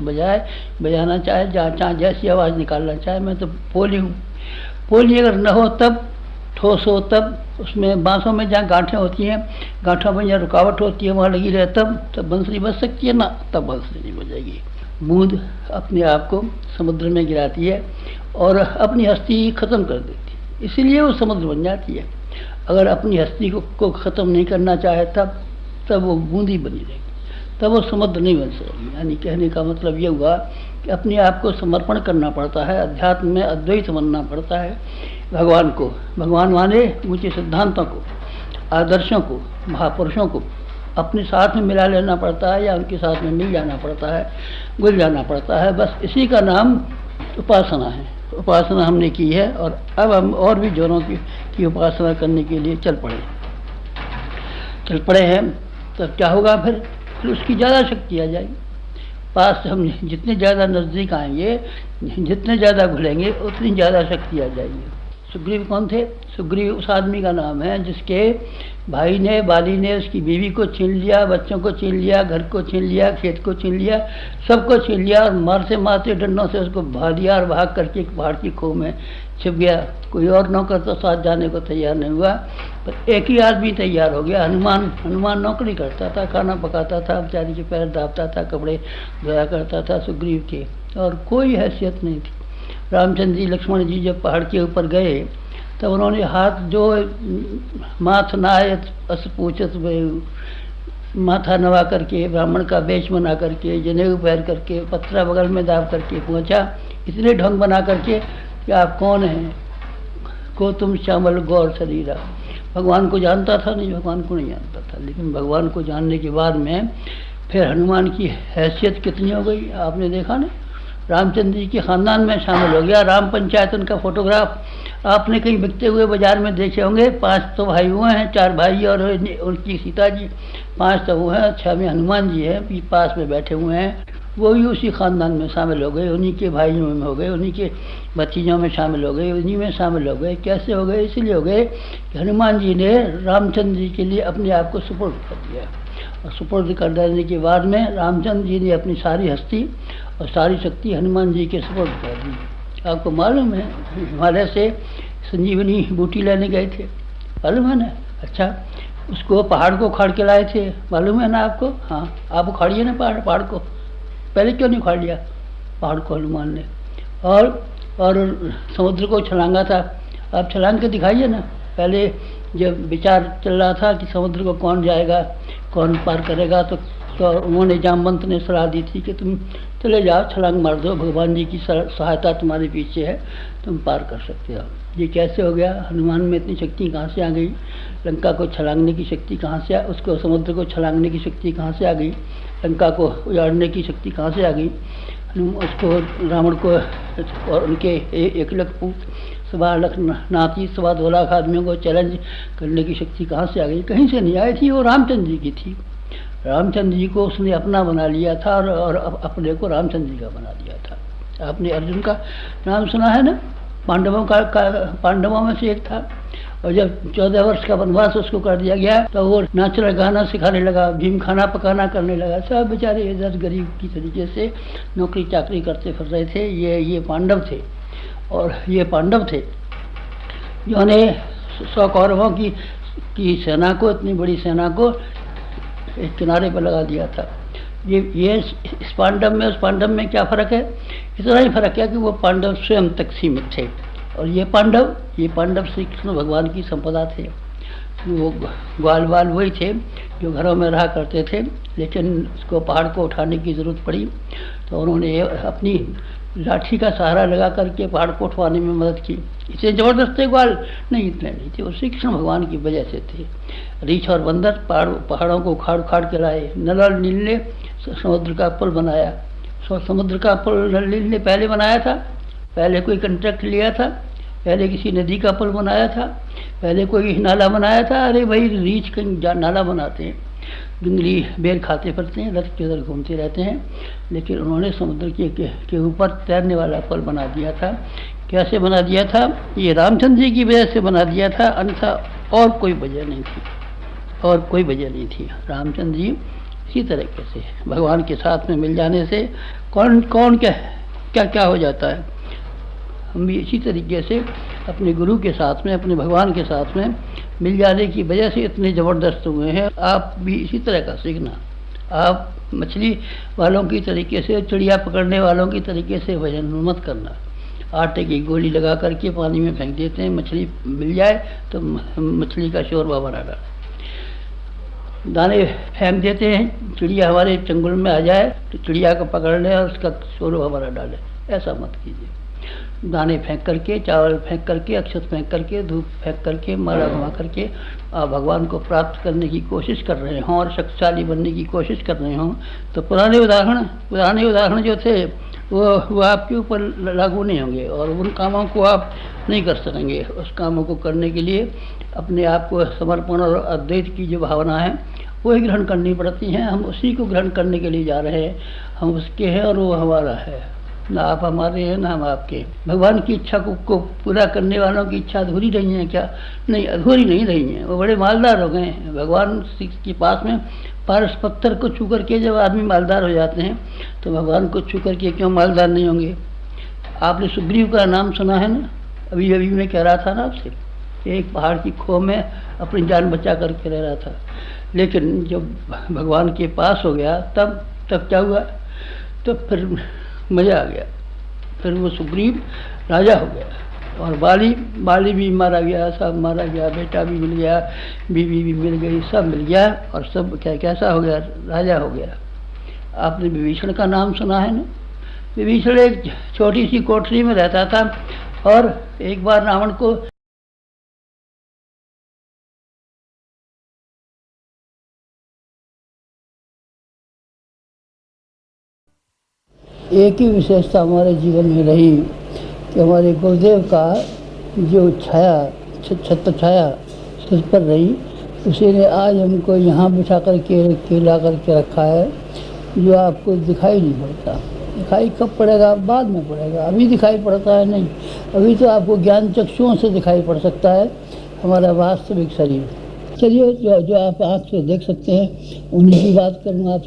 बजाना चाहे, जहाँ जैसी आवाज़ निकालना चाहे। मैं तो पोली हूँ। पोली अगर न हो तब, ठोस हो तब, उसमें बाँसों में जहाँ गांठें होती हैं, गांठों में जहाँ रुकावट होती है वहाँ लगी रहे तब बंसरी बज सकती है, ना तब बंसरी नहीं बजेगी। बूंद अपने आप को समुद्र में गिराती है और अपनी हस्ती ख़त्म कर देती है, इसीलिए वो समुद्र बन जाती है। अगर अपनी हस्ती को ख़त्म नहीं करना चाहे तब वो बूंदी बनी रहेगी, तब वो समुद्र नहीं बन सकेगी। यानी कहने का मतलब ये हुआ कि अपने आप को समर्पण करना पड़ता है, अध्यात्म में अद्वैत बनना पड़ता है। भगवान को, भगवान माने ऊँचे सिद्धांतों को, आदर्शों को, महापुरुषों को अपने साथ में मिला लेना पड़ता है, या उनके साथ में मिल जाना पड़ता है, घुल जाना पड़ता है। बस इसी का नाम उपासना है। उपासना हमने की है और अब हम और भी जोरों की उपासना करने के लिए चल पड़े हैं। तब क्या होगा फिर उसकी ज़्यादा शक्ति आ जाएगी। पास से हम जितने ज़्यादा नज़दीक आएंगे, जितने ज़्यादा घुलेंगे, उतनी ज़्यादा शक्ति आ जाएगी। सुग्रीव कौन थे? सुग्रीव उस आदमी का नाम है जिसके भाई ने, बाली ने उसकी बीवी को छीन लिया, बच्चों को छीन लिया, घर को छीन लिया, खेत को छीन लिया, सबको छीन लिया और मारते डंडों से उसको भगा दिया और भाग करके एक पहाड़ की खो में छिप गया। कोई और नौकर तो साथ जाने को तैयार नहीं हुआ, पर एक ही आदमी तैयार हो गया, हनुमान नौकरी करता था, खाना पकाता था, बेचारी के पैर दाबता था, कपड़े धोया करता था सुग्रीव के, और कोई हैसियत नहीं थी। रामचंद्र जी, लक्ष्मण जी जब पहाड़ के ऊपर गए तब उन्होंने हाथ जो माथ नायत अस पूछत माथा नवा करके, ब्राह्मण का वेश बना करके, जनेऊ पहन करके, पत्रा बगल में दाब करके पहुंचा, इतने ढंग बना करके कि आप कौन हैं? को तुम श्यामल गौर शरीरा। भगवान को जानता था नहीं, भगवान को नहीं जानता था, लेकिन भगवान को जानने के बाद में फिर हनुमान की हैसियत कितनी हो गई आपने देखा ना। रामचंद्र जी के ख़ानदान में शामिल हो गया। राम पंचायत उनका फोटोग्राफ आपने कहीं बिकते हुए बाजार में देखे होंगे। 5 तो भाई हुए हैं, 4 भाई और उनकी सीता जी, 5 तो वो हैं, 6 में हनुमान जी हैं पास में बैठे हुए हैं। वो भी उसी ख़ानदान में शामिल हो गए, उन्हीं के भाइयों में हो गए, उन्हीं के भतीजों में शामिल हो गए, उन्हीं में शामिल हो गए। कैसे हो गए? इसलिए हो गए कि हनुमान जी ने रामचंद्र जी के लिए अपने आप को सुपुर्द कर दिया, और सुपुर्द कर देने के बाद में रामचंद्र जी ने अपनी सारी हस्ती और सारी शक्ति हनुमान जी के सुपुर्द कर दी। आपको मालूम है हिमालय से संजीवनी बूटी लेने गए थे, मालूम है ना? अच्छा, उसको पहाड़ को उखाड़ के लाए थे, मालूम है ना आपको? हाँ, आप उखाड़िए ना पहाड़ को। पहले क्यों नहीं उखाड़ लिया पहाड़ को हनुमान ने? और समुद्र को छलांगा था, आप छलांग के दिखाइए ना। पहले जब विचार चल रहा था कि समुद्र को कौन जाएगा, कौन पार करेगा, तो उन्होंने जामवंत ने सलाह दी थी कि तुम चले जाओ, छलांग मार दो, भगवान जी की सहायता तुम्हारे पीछे है, तुम पार कर सकते हो। ये कैसे हो गया? हनुमान में इतनी शक्ति कहाँ से आ गई? लंका को छलांगने की शक्ति कहाँ से उसको समुद्र को छलांगने की शक्ति कहाँ से आ गई? लंका को उजाड़ने की शक्ति कहाँ से आ गई? उसको रावण को और उनके 1 लाख पूत, 1.25 लाख नाती, 2.25 लाख आदमियों को चैलेंज करने की शक्ति कहाँ से आ गई? कहीं से नहीं आई थी, वो रामचंद्र जी की थी। रामचंद्र जी को उसने अपना बना लिया था और अपने को रामचंद्र जी का बना दिया था। आपने अर्जुन का नाम सुना है ना? पांडवों में से एक था, और जब 14 वर्ष का वनवास उसको कर दिया गया तो वो नाचना गाना सिखाने लगा, भीम खाना पकाना करने लगा। सब बेचारे इधर गरीब की तरीके से नौकरी चाकरी करते फिर रहे थे। ये पांडव थे, और ये पांडव थे जिन्होंने 100 कौरवों की सेना को, इतनी बड़ी सेना को एक किनारे पर लगा दिया था। ये इस पांडव में उस पांडव में क्या फ़र्क है? इतना ही फ़र्क है कि वो पांडव स्वयं तक सीमित थे, और ये पांडव श्री कृष्ण भगवान की संपदा थे। वो ग्वाल बाल वही थे जो घरों में रहा करते थे, लेकिन उसको पहाड़ को उठाने की ज़रूरत पड़ी तो उन्होंने अपनी लाठी का सहारा लगा करके पहाड़ को उठवाने में मदद की। इतने ज़बरदस्त थे ग्वाल? नहीं, इतने नहीं थे, वो श्री कृष्ण भगवान की वजह से थे। रीछ और बंदर पहाड़ों को उखाड़ के लाए। नल और नील ने समुद्र का पुल बनाया। समुद्र का पुल नल नील ने पहले बनाया था, पहले कोई कंट्रैक्ट लिया था, पहले किसी नदी का पुल बनाया था, पहले कोई नाला बनाया था। अरे भाई, रीछ का नाला बनाते हैं, जंगली बेर खाते फिरते हैं, रथ के उधर घूमते रहते हैं, लेकिन उन्होंने समुद्र के ऊपर तैरने वाला पुल बना दिया था। कैसे बना दिया था? ये रामचंद्र जी की वजह से बना दिया था, अन्यथा और कोई वजह नहीं थी, और कोई वजह नहीं थी। रामचंद्र जी इसी तरीके से भगवान के साथ में मिल जाने से कौन कौन क्या क्या क्या हो जाता है। हम भी इसी तरीके से अपने गुरु के साथ में, अपने भगवान के साथ में मिल जाने की वजह से इतने ज़बरदस्त हुए हैं। आप भी इसी तरह का सीखना। आप मछली वालों की तरीके से, चिड़िया पकड़ने वालों की तरीके से वजन मत करना। आटे की गोली लगा करके पानी में फेंक देते हैं, मछली मिल जाए तो मछली का शोरबा बना डाले। दाने फेंक देते हैं, चिड़िया हमारे चंगुल में आ जाए तो चिड़िया को पकड़ ले और उसका शोरबा बना डाले। ऐसा मत कीजिए। दाने फेंक करके, चावल फेंक करके, अक्षत फेंक करके, धूप फेंक करके, माला घुमा करके आप भगवान को प्राप्त करने की कोशिश कर रहे हों और शक्तिशाली बनने की कोशिश कर रहे हों तो पुराने उदाहरण जो थे वो आपके ऊपर लागू नहीं होंगे और उन कामों को आप नहीं कर सकेंगे। उस कामों को करने के लिए अपने आप को समर्पण और अद्वैत की जो भावना है वो ही ग्रहण करनी पड़ती हैं। हम उसी को ग्रहण करने के लिए जा रहे हैं। हम उसके हैं और वो हमारा है। ना आप हमारे हैं ना हम आपके। भगवान की इच्छा को पूरा करने वालों की इच्छा अधूरी नहीं है क्या? नहीं, अधूरी नहीं रही है। वो बड़े मालदार हो गए हैं। भगवान के पास में पारस पत्थर को छू करके जब आदमी मालदार हो जाते हैं तो भगवान को छू करके क्यों मालदार नहीं होंगे? आपने सुग्रीव का नाम सुना है ना? अभी अभी मैं कह रहा था ना आपसे, एक पहाड़ की खो में अपनी जान बचा करके रह रहा था, लेकिन जब भगवान के पास हो गया तब क्या हुआ? तो फिर मज़ा आ गया। फिर वो सुग्रीव राजा हो गया और बाली भी मारा गया, सब मारा गया, बेटा भी मिल गया, बीवी भी मिल गई, सब मिल गया और सब कैसा हो गया? राजा हो गया। आपने विभीषण का नाम सुना है ना? विभीषण एक छोटी सी कोठरी में रहता था और एक बार रावण को एक ही विशेषता हमारे जीवन में रही कि हमारे गुरुदेव का जो छाया, छत्र छाया सिर पर रही, उसी ने आज हमको यहाँ बिठा करके ला करके रखा है, जो आपको दिखाई नहीं पड़ता। दिखाई कब पड़ेगा? बाद में पड़ेगा। अभी दिखाई पड़ता है नहीं। अभी तो आपको ज्ञान चक्षुओं से दिखाई पड़ सकता है हमारा वास्तविक शरीर। चलिए, जो आप आँख से देख सकते हैं उन्हीं की बात करूँ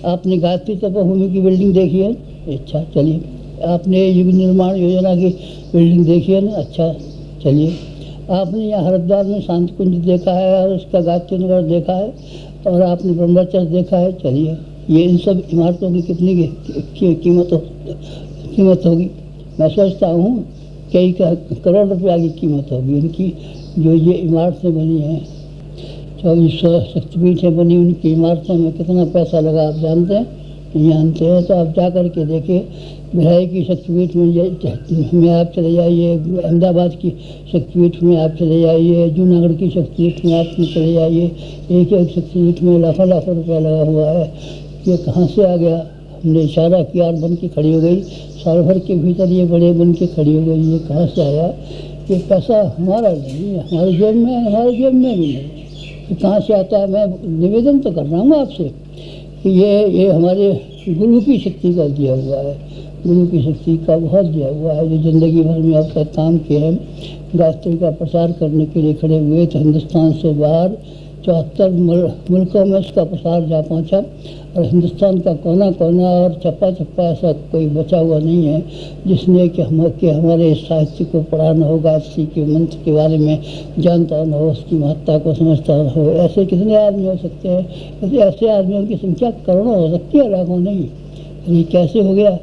आपने गायत्री तपोभूमि की बिल्डिंग देखी है? अच्छा, चलिए। आपने युग निर्माण योजना की बिल्डिंग देखी है ना? अच्छा, चलिए। आपने यहाँ हरिद्वार में शांत कुंज देखा है और उसका गायत्री नगर देखा है और आपने ब्रह्मचर्य देखा है? चलिए। ये इन सब इमारतों की कितनी कीमत होगी? मैं सोचता हूँ कई करोड़ रुपया की कीमत होगी इनकी, जो ये इमारतें बनी हैं। 2400 शक्तिपीठें बनी, उनकी इमारतों में कितना पैसा लगा आप जानते हैं? नहीं जानते हैं। तो आप जा कर के देखिए, भिलाई की शक्तिपीठ में आप चले जाइए, अहमदाबाद की शक्तिपीठ में आप चले जाइए, जूनागढ़ की शक्तिपीठ में आप चले जाइए। एक शक्तिपीठ में लाखों लाखों रुपया लगा हुआ है। ये कहाँ से आ गया? हमने इशारा किया और बन के खड़ी हो गई। साल भर के भीतर ये बड़े बन के खड़ी हो गई। ये कहाँ से आया? ये पैसा हमारा नहीं है, हमारे जेब में भी नहीं। ये कहाँ से आता है? मैं निवेदन तो कर रहा हूँ आपसे कि ये हमारे गुरु की शक्ति का दिया हुआ है। गुरु की शक्ति का बहुत दिया हुआ है। जो ज़िंदगी भर में आपका काम किया है, गायत्री का प्रसार करने के लिए खड़े हुए थे। हिंदुस्तान से बाहर 74 मुल्कों में उसका प्रसार जा पहुँचा और हिंदुस्तान का कोना कोना और चप्पा चप्पा ऐसा कोई बचा हुआ नहीं है जिसने कि हमारे साहित्य को पढ़ा न हो, गायत्री के मंत्र के बारे में जानता न हो, उसकी महत्ता को समझता न हो। ऐसे कितने आदमी हो सकते हैं? ऐसे आदमियों की संख्या करोड़ों हो सकती है, लाखों नहीं। ये कैसे हो गया?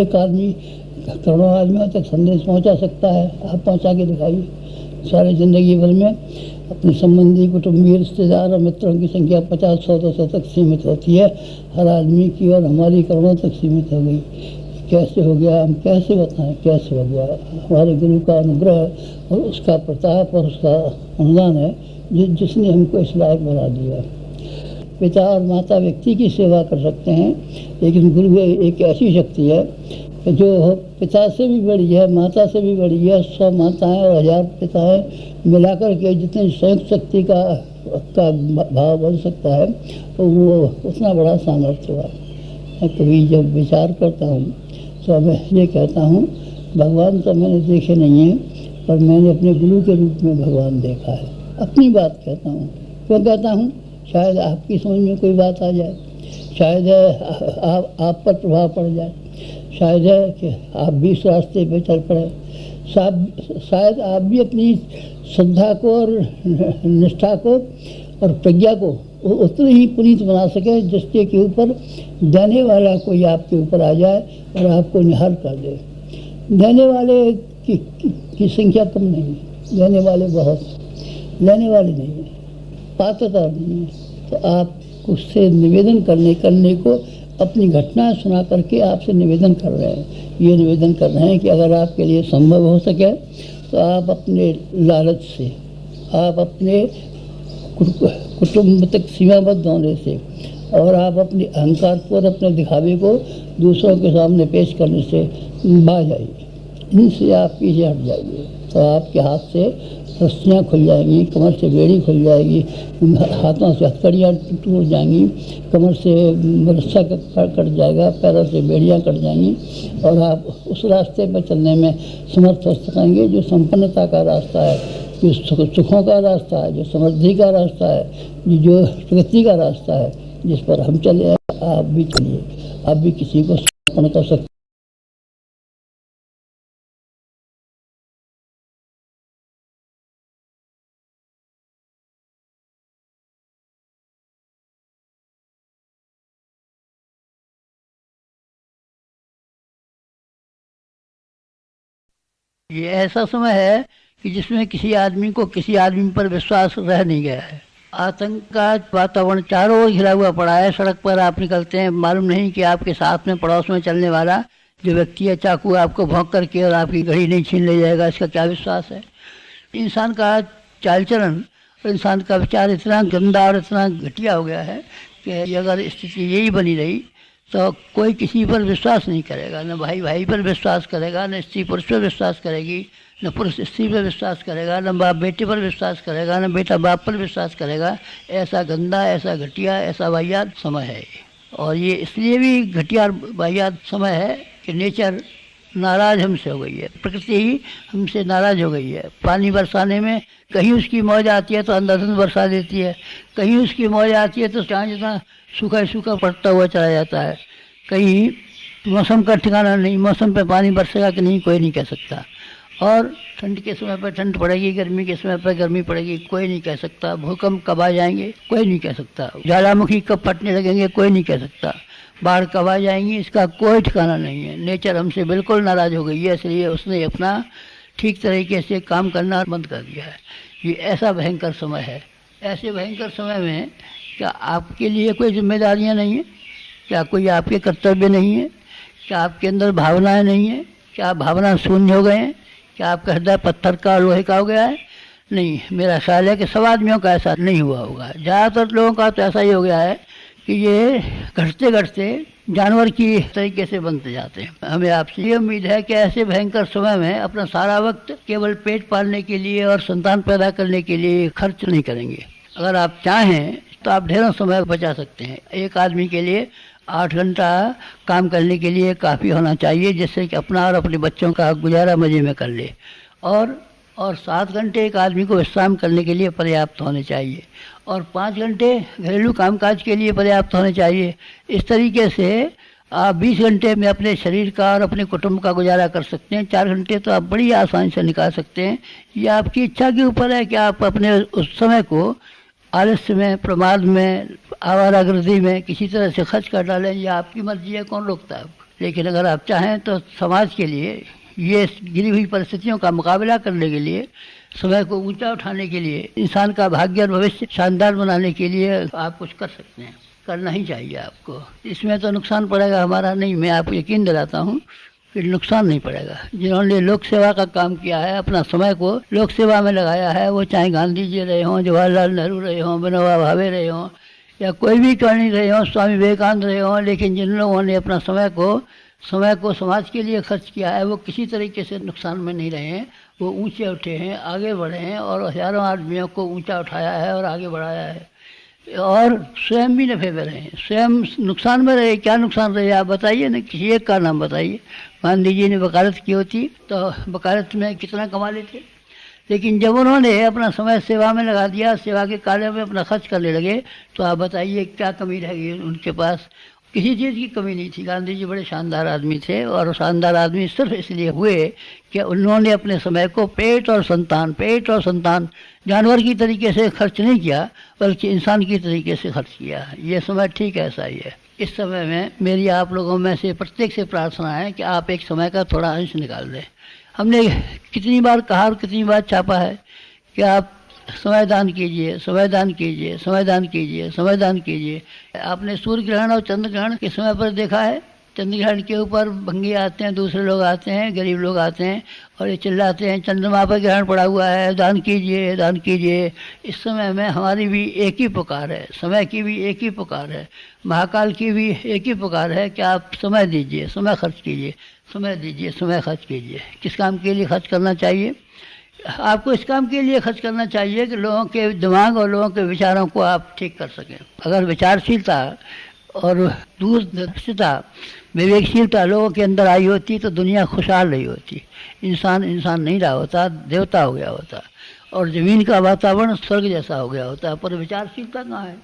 एक आदमी करोड़ों आदमियों तक संदेश पहुंचा सकता है। आप पहुंचा के दिखाइए। सारी ज़िंदगी भर में अपने संबंधी, कुटुंबी, रिश्तेदार और मित्रों की संख्या 50-100 तक सीमित होती है हर आदमी की, और हमारी करोड़ों तक सीमित हो गई। कैसे हो गया? हम कैसे बताएं कैसे हो गया? हमारे गुरु का अनुग्रह और उसका प्रताप और उसका अनुदान है जिसने हमको इस लायक बना दिया। पिता और माता व्यक्ति की सेवा कर सकते हैं, लेकिन गुरु एक ऐसी शक्ति है जो पिता से भी बड़ी है, माता से भी बड़ी है। 100 माताएं और 1000 पिताएं मिलाकर के जितनी संयुक्त शक्ति का भाव बन सकता है, तो वो उतना बड़ा सामर्थ्य हुआ। मैं कभी जब विचार करता हूँ तो मैं ये कहता हूँ, भगवान तो मैंने देखे नहीं है, पर मैंने अपने गुरु के रूप में भगवान देखा है। अपनी बात कहता हूँ। क्यों कहता हूँ? शायद आपकी समझ में कोई बात आ जाए, शायद है आप पर प्रभाव पड़ जाए, शायद है कि आप भी इस रास्ते पे चल पड़े, शायद आप भी अपनी श्रद्धा को और निष्ठा को और प्रज्ञा को उतनी ही पुनीत बना सके जिसके के ऊपर देने वाला कोई आपके ऊपर आ जाए और आपको निहाल कर दे। देने वाले की संख्या कम नहीं है, देने वाले बहुत, लेने वाले नहीं है, पात्रता नहीं है। तो आप उससे निवेदन करने को अपनी घटनाएं सुना करके आपसे निवेदन कर रहे हैं। ये निवेदन कर रहे हैं कि अगर आपके लिए संभव हो सके तो आप अपने लालच से, आप अपने कुटुंब तक सीमाबद्ध होने से और आप अपने अहंकार को और अपने दिखावे को दूसरों के सामने पेश करने से बाज जाइए, इनसे आप पीछे हट जाइए। तो आपके हाथ से रस्सियाँ खुल जाएंगी, कमर से बेड़ी खुल जाएगी, हाथों से हथकड़ियाँ टूट जाएंगी, कमर से रस्सा कट जाएगा, पैरों से बेड़ियाँ कट जाएंगी और आप उस रास्ते पर चलने में समर्थ हो सकेंगे जो संपन्नता का रास्ता है, जो सुखों का रास्ता है, जो समृद्धि का रास्ता है, जो प्रगति का रास्ता है, जिस पर हम चले हैं। आप भी चलिए, आप भी किसी को समर्पण कर सकते। ये ऐसा समय है कि जिसमें किसी आदमी को किसी आदमी पर विश्वास रह नहीं गया है। आतंक का वातावरण चारों ओर घिरा हुआ पड़ा है। सड़क पर आप निकलते हैं, मालूम नहीं कि आपके साथ में पड़ोस में चलने वाला जो व्यक्ति है चाकू आपको भौंक करके और आपकी घड़ी नहीं छीन ले जाएगा, इसका क्या विश्वास है। इंसान का चाल चलन और इंसान का विचार इतना गंदा और इतना घटिया हो गया है कि अगर स्थिति यही बनी रही तो कोई किसी पर विश्वास नहीं करेगा, न भाई भाई पर विश्वास करेगा, न स्त्री पुरुष पर विश्वास करेगी, न पुरुष स्त्री पर विश्वास करेगा, न बाप बेटे पर विश्वास करेगा, न बेटा बाप पर विश्वास करेगा। ऐसा गंदा, ऐसा घटिया, ऐसा वाहियात समय है। और ये इसलिए भी घटिया और वाहियात समय है कि नेचर नाराज़ हमसे हो गई है, प्रकृति ही हमसे नाराज़ हो गई है। पानी बरसाने में कहीं उसकी मौज आती है तो अंधाधुंध बरसा देती है, कहीं उसकी मौज आती है तो चाँद जितना सूखा सूखा पड़ता हुआ चला जाता है। कहीं मौसम का ठिकाना नहीं, मौसम पे पानी बरसेगा कि नहीं कोई नहीं कह सकता। और ठंड के समय पर ठंड पड़ेगी, गर्मी के समय पर गर्मी पड़ेगी, कोई नहीं कह सकता। भूकंप कब आ जाएंगे कोई नहीं कह सकता। ज्वालामुखी कब फटने लगेंगे कोई नहीं कह सकता। बाढ़ कब आ जाएंगी इसका कोई ठिकाना नहीं है। नेचर हमसे बिल्कुल नाराज़ हो गई है, इसलिए उसने अपना ठीक तरीके से काम करना बंद कर दिया है। ये ऐसा भयंकर समय है। ऐसे भयंकर समय में क्या आपके लिए कोई जिम्मेदारियां नहीं है? क्या कोई आपके कर्तव्य नहीं है? क्या आपके अंदर भावनाएं नहीं है? क्या आप भावना शून्य हो गए हैं? क्या आपका हृदय पत्थर का लोहे का हो गया है? नहीं, मेरा ख्याल है कि सब आदमियों का ऐसा नहीं हुआ होगा। ज़्यादातर लोगों का तो ऐसा ही हो गया है कि ये घटते घटते जानवर की तरीके से बनते जाते हैं। हमें आपसे ये उम्मीद है कि ऐसे भयंकर समय में अपना सारा वक्त केवल पेट पालने के लिए और संतान पैदा करने के लिए खर्च नहीं करेंगे। अगर आप चाहें तो आप ढेरों समय बचा सकते हैं। एक आदमी के लिए 8 घंटा काम करने के लिए काफ़ी होना चाहिए, जिससे कि अपना और अपने बच्चों का गुजारा मज़े में कर ले। और 7 घंटे एक आदमी को विश्राम करने के लिए पर्याप्त होने चाहिए और 5 घंटे घरेलू कामकाज के लिए पर्याप्त होने चाहिए। इस तरीके से आप 20 घंटे में अपने शरीर का और अपने कुटुंब का गुजारा कर सकते हैं। 4 घंटे तो आप बड़ी आसानी से निकाल सकते हैं। ये आपकी इच्छा के ऊपर है कि आप अपने उस समय को आलस्य में, प्रमाद में, आवारागर्दी में किसी तरह से खर्च कर डालें। ये आपकी मर्जी है, कौन रोकता है आपको। लेकिन अगर आप चाहें तो समाज के लिए, ये गिरी हुई परिस्थितियों का मुकाबला करने के लिए, समय को ऊंचा उठाने के लिए, इंसान का भाग्य और भविष्य शानदार बनाने के लिए आप कुछ कर सकते हैं, करना ही चाहिए आपको। इसमें तो नुकसान पड़ेगा हमारा नहीं, मैं आपको यकीन दिलाता हूँ कि नुकसान नहीं पड़ेगा। जिन्होंने लोक सेवा का काम किया है, अपना समय को लोक सेवा में लगाया है, वो चाहे गांधी जी रहे हों, जवाहरलाल नेहरू रहे हों, विनोबा भावे रहे हों, या कोई भी टर्नी रहे हों, स्वामी विवेकानंद रहे हों, लेकिन जिन लोगों ने अपना समय को समाज के लिए खर्च किया है, वो किसी तरीके से नुकसान में नहीं रहे हैं। वो ऊंचे उठे हैं, आगे बढ़े हैं और हज़ारों आदमियों को ऊंचा उठाया है और आगे बढ़ाया है, और स्वयं भी नफे में रहे। स्वयं नुकसान में रहे। क्या नुकसान रहे आप बताइए ना, किसी एक का नाम बताइए। गांधी जी ने वकालत की होती तो वकालत में कितना कमा लेते, लेकिन जब उन्होंने अपना समय सेवा में लगा दिया, सेवा के कार्य में अपना खर्च करने लगे, तो आप बताइए क्या कमी रह गई उनके पास? किसी चीज़ की कमी नहीं थी। गांधी जी बड़े शानदार आदमी थे, और शानदार आदमी सिर्फ इसलिए हुए कि उन्होंने अपने समय को पेट और संतान जानवर की तरीके से खर्च नहीं किया, बल्कि इंसान की तरीके से खर्च किया। ये समय ठीक ऐसा ही है। इस समय में मेरी आप लोगों में से प्रत्येक से प्रार्थना है कि आप एक समय का थोड़ा अंश निकाल दें। हमने कितनी बार कहा और कितनी बार छापा है कि आप समय दान कीजिए, समय दान कीजिए, समय दान कीजिए, समय दान कीजिए। आपने सूर्य ग्रहण और चंद्र ग्रहण के समय पर देखा है? चंद्र ग्रहण के ऊपर भंगी आते हैं, दूसरे लोग आते हैं, गरीब लोग आते हैं और ये चिल्लाते हैं चंद्रमा पर ग्रहण पड़ा हुआ है, दान कीजिए, दान कीजिए। इस समय में हमारी भी एक ही पुकार है, समय की भी एक ही पुकार है, महाकाल की भी एक ही पुकार है कि आप समय दीजिए, समय खर्च कीजिए, समय दीजिए, समय खर्च कीजिए। किस काम के लिए खर्च करना चाहिए? आपको इस काम के लिए खर्च करना चाहिए कि लोगों के दिमाग और लोगों के विचारों को आप ठीक कर सकें। अगर विचारशीलता और दूरदर्शिता, विवेकशीलता लोगों के अंदर आई होती तो दुनिया खुशहाल रही होती। इंसान नहीं रहा होता, देवता हो गया होता, और ज़मीन का वातावरण स्वर्ग जैसा हो गया होता। पर विचारशीलता कहाँ है?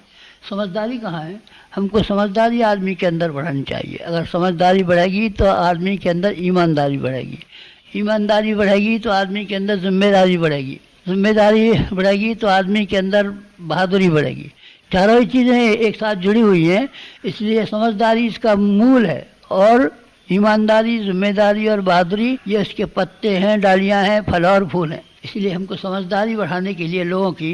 समझदारी कहाँ है? हमको समझदारी आदमी के अंदर बढ़ानी चाहिए। अगर समझदारी बढ़ेगी तो आदमी के अंदर ईमानदारी बढ़ेगी, ईमानदारी बढ़ेगी तो आदमी के अंदर जिम्मेदारी बढ़ेगी, जिम्मेदारी बढ़ेगी तो आदमी के अंदर बहादुरी बढ़ेगी। चारों ही चीज़ें एक साथ जुड़ी हुई हैं, इसलिए समझदारी इसका मूल है, और ईमानदारी, जिम्मेदारी और बहादुरी ये इसके पत्ते हैं, डालियां हैं, फल और फूल हैं। इसलिए हमको समझदारी बढ़ाने के लिए लोगों की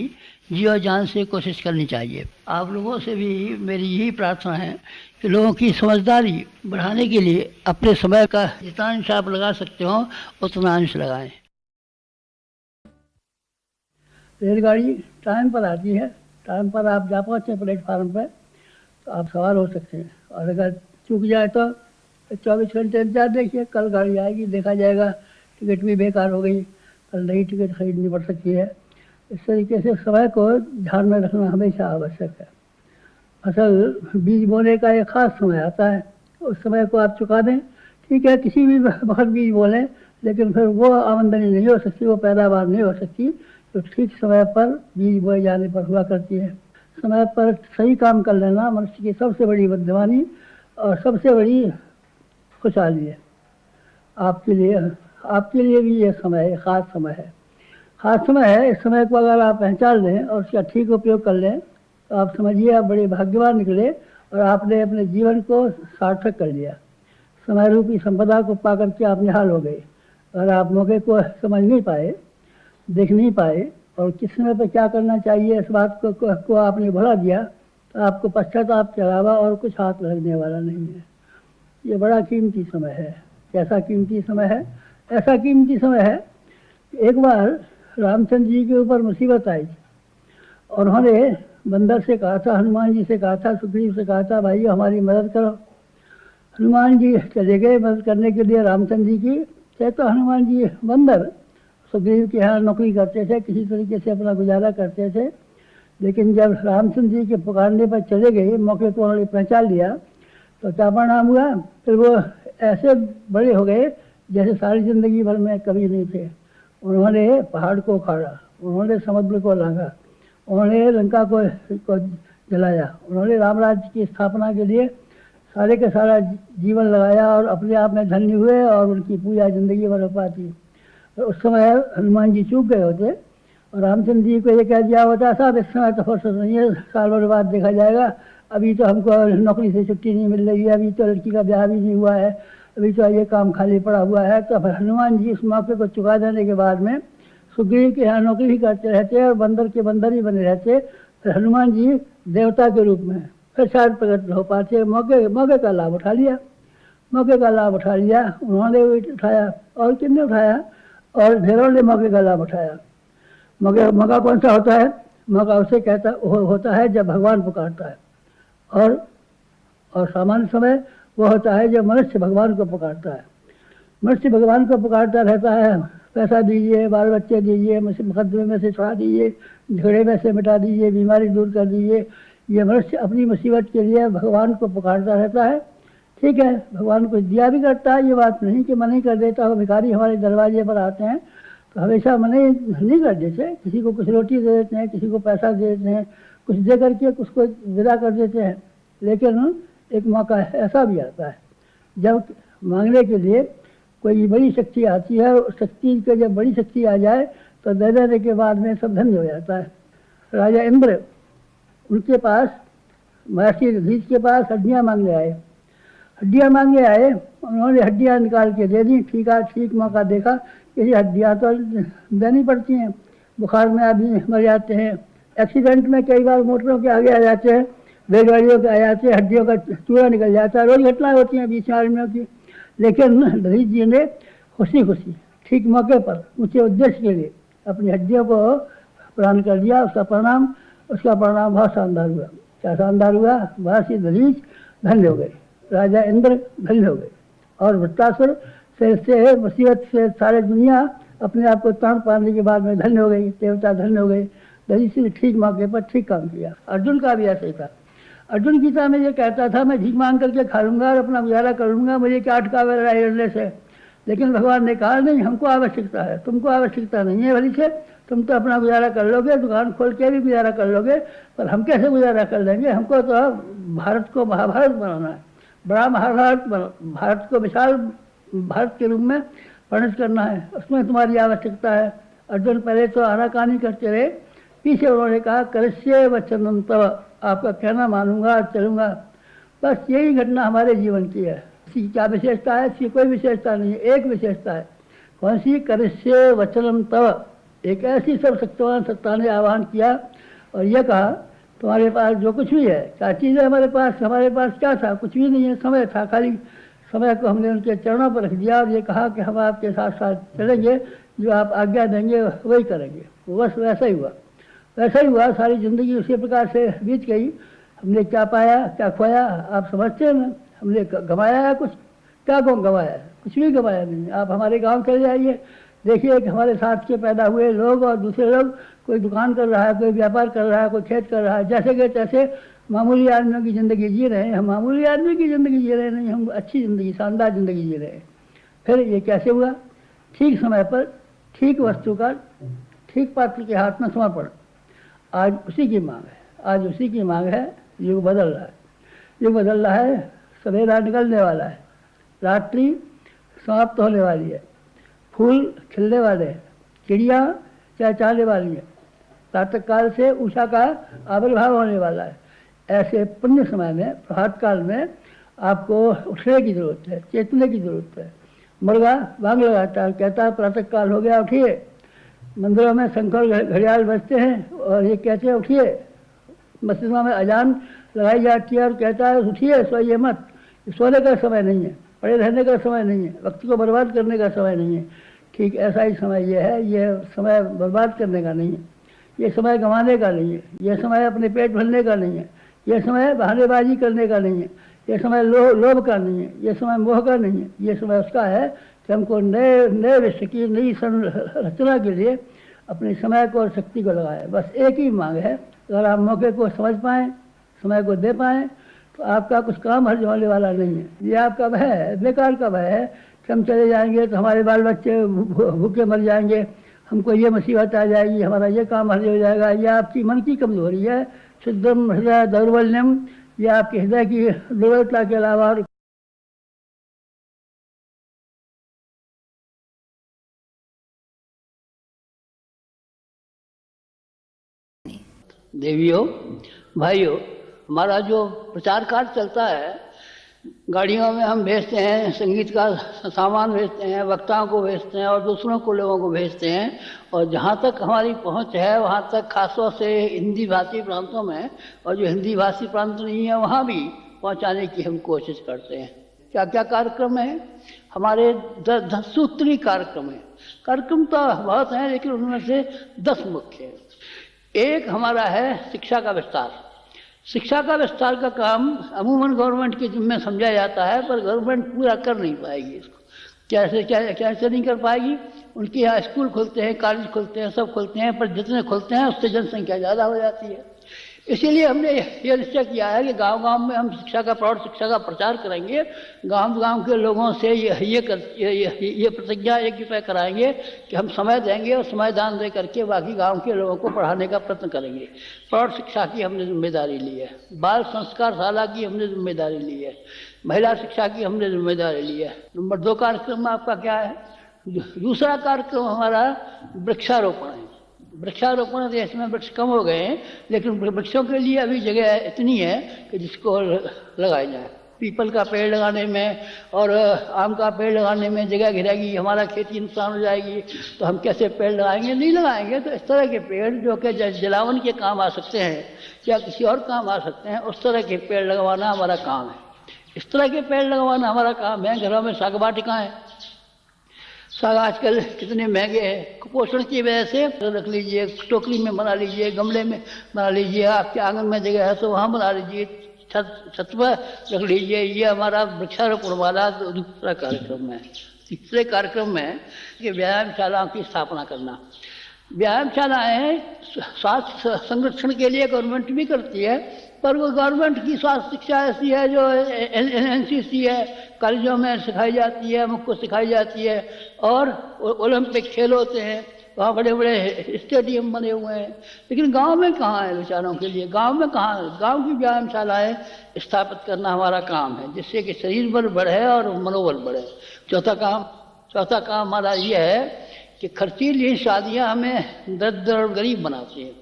जी और जान से कोशिश करनी चाहिए। आप लोगों से भी मेरी यही प्रार्थना है कि लोगों की समझदारी बढ़ाने के लिए अपने समय का जितना अंश आप लगा सकते हो उतना अंश लगाएं। रेलगाड़ी टाइम पर आती है, टाइम पर आप जा पहुँचे प्लेटफार्म पर तो आप सवार हो सकते हैं, और अगर चूक जाए तो 24 घंटे इंतजार देखिए, कल गाड़ी आएगी, देखा जाएगा टिकट भी बेकार हो गई, कल नई टिकट खरीदनी पड़ सकती है। इस तरीके से समय को ध्यान में रखना हमेशा आवश्यक है। फसल बीज बोने का एक ख़ास समय आता है, उस समय को आप चुका दें, ठीक है, किसी भी वक्त बीज बोलें, लेकिन फिर वो आमदनी नहीं हो सकती, वो पैदावार नहीं हो सकती तो ठीक समय पर बीज बोए जाने पर हुआ करती है। समय पर सही काम कर लेना मनुष्य की सबसे बड़ी बुद्धिमानी और सबसे बड़ी खुशहाली है। आपके लिए भी ये समय है, ख़ास समय है, ख़ास समय है। इस समय को अगर आप पहचान लें और उसका ठीक उपयोग कर लें तो आप समझिए आप बड़े भाग्यवान निकले और आपने अपने जीवन को सार्थक कर लिया। समय रूपी संपदा को पाकर के आप निहाल हो गए। अगर आप मौके को समझ नहीं पाए, देख नहीं पाए और किस समय पर क्या करना चाहिए इस बात को आपने भुला दिया तो आपको पश्चाताप के अलावा और कुछ हाथ लगने वाला नहीं है। ये बड़ा कीमती समय है। कैसा कीमती समय है? ऐसा कीमती समय है कि एक बार रामचंद्र जी के ऊपर मुसीबत आई और उन्होंने बंदर से कहा था, हनुमान जी से कहा था, सुग्रीव से कहा था, भाई हमारी मदद करो। हनुमान जी चले गए मदद करने के लिए रामचंद्र जी की। तो हनुमान जी बंदर सुग्रीव के यहाँ नौकरी करते थे, किसी तरीके से अपना गुजारा करते थे, लेकिन जब रामचंद्र जी के पुकारने पर चले गए, मौके को उन्होंने पहचान लिया तो क्या परिणाम हुआ? फिर वो ऐसे बड़े हो गए जैसे सारी ज़िंदगी भर में कभी नहीं थे। उन्होंने पहाड़ को उखाड़ा, उन्होंने समुद्र को लांघा, उन्होंने लंका को जलाया, उन्होंने राम राज्य की स्थापना के लिए सारे का सारा जीवन लगाया और अपने आप में धन्य हुए और उनकी पूजा ज़िंदगी भर हो पाती। तो उस समय हनुमान जी चूक गए होते और रामचंद्र जी को ये कह दिया होता, साहब इस समय तो फुर्सत नहीं है, साल भर बाद देखा जाएगा, अभी तो हमको नौकरी से छुट्टी नहीं मिल रही है, अभी तो लड़की का ब्याह भी नहीं हुआ है, अभी तो ये काम खाली पड़ा हुआ है। तो हनुमान जी उस मौके को चुका देने के बाद में सुग्रीव के यहाँ नौकरी ही करते रहते और बंदर के बंदर ही बने रहते। फिर हनुमान जी देवता के रूप में फिर शायद प्रकट हो पाते। मौके का लाभ उठा लिया, मौके का लाभ उठा लिया, उन्होंने भी उठाया और किसने उठाया, और ढेरों ने मौके का लाभ उठाया। मौका कौन सा होता है? मौका उसे होता है जब भगवान पुकारता है, और सामान्य समय वो होता है जब मनुष्य भगवान को पुकारता है। मनुष्य भगवान को पुकारता रहता है, पैसा दीजिए, बाल बच्चे दीजिए, मुकदमे में से छुड़ा दीजिए, झगड़े में से मिटा दीजिए, बीमारी दूर कर दीजिए। ये मनुष्य अपनी मुसीबत के लिए भगवान को पुकारता रहता है। ठीक है, भगवान को दिया भी करता है, ये बात नहीं कि मना ही कर देता हो। भिखारी हमारे दरवाजे पर आते हैं तो हमेशा मने नहीं कर देते, किसी को कुछ रोटी दे देते हैं, किसी को पैसा दे देते हैं, कुछ दे करके उसको विदा कर देते हैं। लेकिन एक मौका ऐसा भी आता है जब मांगने के लिए कोई बड़ी शक्ति आती है, और शक्ति के जब बड़ी शक्ति आ जाए तो दे देने के बाद में सब धन्य हो जाता है। राजा इंद्र, उनके पास महर्षि दधीच के पास हड्डियाँ मांगने आए। हड्डियाँ मांगने आए, उन्होंने हड्डियाँ निकाल के दे दी। ठीक मौका देखा कि ये हड्डियाँ तो देनी पड़ती हैं, बुखार में आदमी मर जाते हैं, एक्सीडेंट में कई बार मोटरों के आगे आ जाते हैं, रेलगाड़ियों के आ जाते हैं, हड्डियों का चूड़ा निकल जाता है, रोज घटनाएं होती हैं बीच में आदमियों की। लेकिन दधीच जी ने खुशी खुशी ठीक मौके पर ऊँचे उद्देश्य के लिए अपनी हड्डियों को प्रदान कर दिया। उसका परिणाम बहुत शानदार हुआ। क्या शानदार हुआ? महर्षि दधीच धन्य हो गए, राजा इंद्र धन्य हो गए, और वृत्तासुर से मुसीबत से सारे दुनिया अपने आप को तान पाने के बाद में धन्य हो गई, देवता धन्य हो गए। दधीच ने ठीक मौके पर ठीक काम किया। अर्जुन का भी ऐसा ही था। अर्जुन गीता में ये कहता था, मैं भीख मांग करके खा लूँगा और अपना गुजारा कर लूँगा, मुझे क्या अटकावे लड़ाई लड़ने से। लेकिन भगवान ने कहा, नहीं, हमको आवश्यकता है, तुमको आवश्यकता नहीं है भली से, तुम तो अपना गुजारा कर लोगे, दुकान खोल के भी गुजारा कर लोगे, पर हम कैसे गुजारा कर लेंगे? हमको तो भारत को महाभारत बनाना है, बड़ा महाभारत, भारत को विशाल भारत के रूप में परिणत करना है, उसमें तुम्हारी आवश्यकता है। अर्जुन पहले तो आनाकानी करते रहे, पीछे उन्होंने कहा, करस्य वचनम तव, आपका कहना मानूंगा, चलूंगा। बस यही घटना हमारे जीवन की है। इसकी क्या विशेषता है? इसकी कोई विशेषता नहीं है, एक विशेषता है। कौन सी? करस्य वचनम तव। एक ऐसी सर्वशक्तिमान सत्ता ने आह्वान किया और यह कहा, तुम्हारे पास जो कुछ भी है, क्या चीज़ है हमारे पास क्या था? कुछ भी नहीं है, समय था। खाली समय को हमने उनके चरणों पर रख दिया और ये कहा कि हम आपके साथ साथ चलेंगे, जो आप आज्ञा देंगे वही करेंगे। बस वैसा ही हुआ। सारी ज़िंदगी उसी प्रकार से बीत गई। हमने क्या पाया, क्या खोया, आप समझते हैं ना? हमने गंवाया है कुछ? क्या गंवाया है? कुछ भी गंवाया नहीं। आप हमारे गांव चले जाइए, देखिए कि हमारे साथ के पैदा हुए लोग और दूसरे लोग, कोई दुकान कर रहा है, कोई व्यापार कर रहा है, कोई खेत कर रहा है, जैसे कि तैसे मामूली आदमियों की ज़िंदगी जी रहे हैं। हम मामूली आदमी की ज़िंदगी जी रहे नहीं, हम अच्छी ज़िंदगी, शानदार ज़िंदगी जी रहे हैं। फिर ये कैसे हुआ? ठीक समय पर ठीक वस्तु का ठीक पात्र के हाथ में समर्पण। आज उसी की मांग है। युग बदल रहा है। सवेरा निकलने वाला है, रात्रि समाप्त होने वाली है, फूल खिलने वाले हैं, चिड़िया चहचहाने वाली है, प्रातः काल से उषा का आविर्भाव होने वाला है। ऐसे पुण्य समय में, प्रभात काल में आपको उठने की ज़रूरत है, चेतने की ज़रूरत है। मुर्गा बांग लगाता है, कहता है प्रातः काल हो गया, उठिए। मंदिरों में शंख और घड़ियाल बजते हैं और ये कहते हैं उठिए। मस्जिदों में अजान लगाई जाती है और कहता है उठिए, सोइए मत। सोने का समय नहीं है, पड़े रहने का समय नहीं है, वक्त को बर्बाद करने का समय नहीं है। ठीक ऐसा ही समय ये है। ये समय बर्बाद करने का नहीं है, ये समय गंवाने का नहीं है, ये समय अपने पेट भरने का नहीं है, ये समय बहानेबाजी करने का नहीं है, ये समय लोभ का नहीं है, ये समय मोह का नहीं है। ये समय उसका है कि हमको नए विश्व की नई संरचना के लिए अपने समय को और शक्ति को लगाए। बस एक ही मांग है, अगर आप मौके को समझ पाएँ, समय को दे पाएँ, तो आपका कुछ काम हर्ज होने वाला नहीं है। ये आपका भय है, बेकार का भय है कि हम चले जाएंगे तो हमारे बाल बच्चे भूखे मर जाएंगे, हमको ये मुसीबत आ जाएगी, हमारा ये काम हर्ज हो जाएगा। ये आपकी मन की कमजोरी है। शुद्धम हृदय दौर्बल्यम, ये आपके हृदय की दुर्बलता के अलावा और देवियों, भाइयों, हमारा जो प्रचार कार्य चलता है, गाड़ियों में हम भेजते हैं, संगीत का सामान भेजते हैं, वक्ताओं को भेजते हैं और दूसरों को लोगों को भेजते हैं। और जहाँ तक हमारी पहुँच है वहाँ तक खासतौर से हिंदी भाषी प्रांतों में, और जो हिंदी भाषी प्रांत नहीं है वहाँ भी पहुँचाने की हम कोशिश करते हैं। क्या क्या कार्यक्रम है हमारे? 10 सूत्री कार्यक्रम है। कार्यक्रम तो बहुत हैं, लेकिन उनमें से 10 मुख्य है। एक हमारा है शिक्षा का विस्तार। शिक्षा का विस्तार का काम अमूमन गवर्नमेंट के जिम्मे समझा जाता है, पर गवर्नमेंट पूरा कर नहीं पाएगी इसको। कैसे नहीं कर पाएगी? उनके यहाँ स्कूल खुलते हैं, कॉलेज खुलते हैं, सब खुलते हैं, पर जितने खुलते हैं उससे जनसंख्या ज़्यादा हो जाती है। इसीलिए हमने ये निश्चय किया है कि गांव-गांव में हम शिक्षा का प्रौढ़ शिक्षा का प्रचार करेंगे। गांव-गांव के लोगों से ये प्रतिज्ञा एक तय कराएंगे कि हम समय देंगे और समय दान दे करके बाकी गांव के लोगों को पढ़ाने का प्रयत्न करेंगे। प्रौढ़ शिक्षा की हमने जिम्मेदारी ली है, बाल संस्कार शाला की हमने जिम्मेदारी ली है, महिला शिक्षा की हमने जिम्मेदारी ली है। नंबर 2 कार्यक्रम आपका क्या है? दूसरा कार्यक्रम हमारा वृक्षारोपण है। वृक्षारोपण देश में वृक्ष कम हो गए हैं, लेकिन वृक्षों के लिए अभी जगह इतनी है कि जिसको लगाया जाए। पीपल का पेड़ लगाने में और आम का पेड़ लगाने में जगह घिरेगी, हमारा खेती नुकसान हो जाएगी, तो हम कैसे पेड़ लगाएंगे? नहीं लगाएंगे। तो इस तरह के पेड़ जो कि जलावन के काम आ सकते हैं या किसी और काम आ सकते हैं, उस तरह के पेड़ लगवाना हमारा काम है। इस तरह के पेड़ लगवाना हमारा काम है। घरों में साग वाटिकाएं, साग आजकल कितने महंगे हैं, कुपोषण की वजह से रख लीजिए, टोकरी में बना लीजिए, गमले में बना लीजिए, आपके आंगन में जगह है तो वहाँ बना लीजिए, छत पर रख लीजिए। ये हमारा वृक्षारोपण वाला दूसरा कार्यक्रम है। तीसरे कार्यक्रम में कि व्यायामशालाओं की स्थापना करना। व्यायामशालाएँ स्वास्थ्य संरक्षण के लिए गवर्नमेंट भी करती है, पर वो गवर्नमेंट की स्वास्थ्य शिक्षा ऐसी है जो एनसीसी है, कॉलेजों में सिखाई जाती है, मुझको सिखाई जाती है। और ओलंपिक खेल होते हैं, वहाँ बड़े बड़े स्टेडियम बने हुए हैं, लेकिन गांव में कहाँ है बेचारों के लिए? गांव में कहाँ है? गांव की व्यायामशालाएँ स्थापित करना हमारा काम है, जिससे कि शरीर बल बढ़े और मनोबल बढ़े। चौथा काम हमारा ये है कि खर्चीली शादियाँ हमें दरिद्र और गरीब बनाती हैं।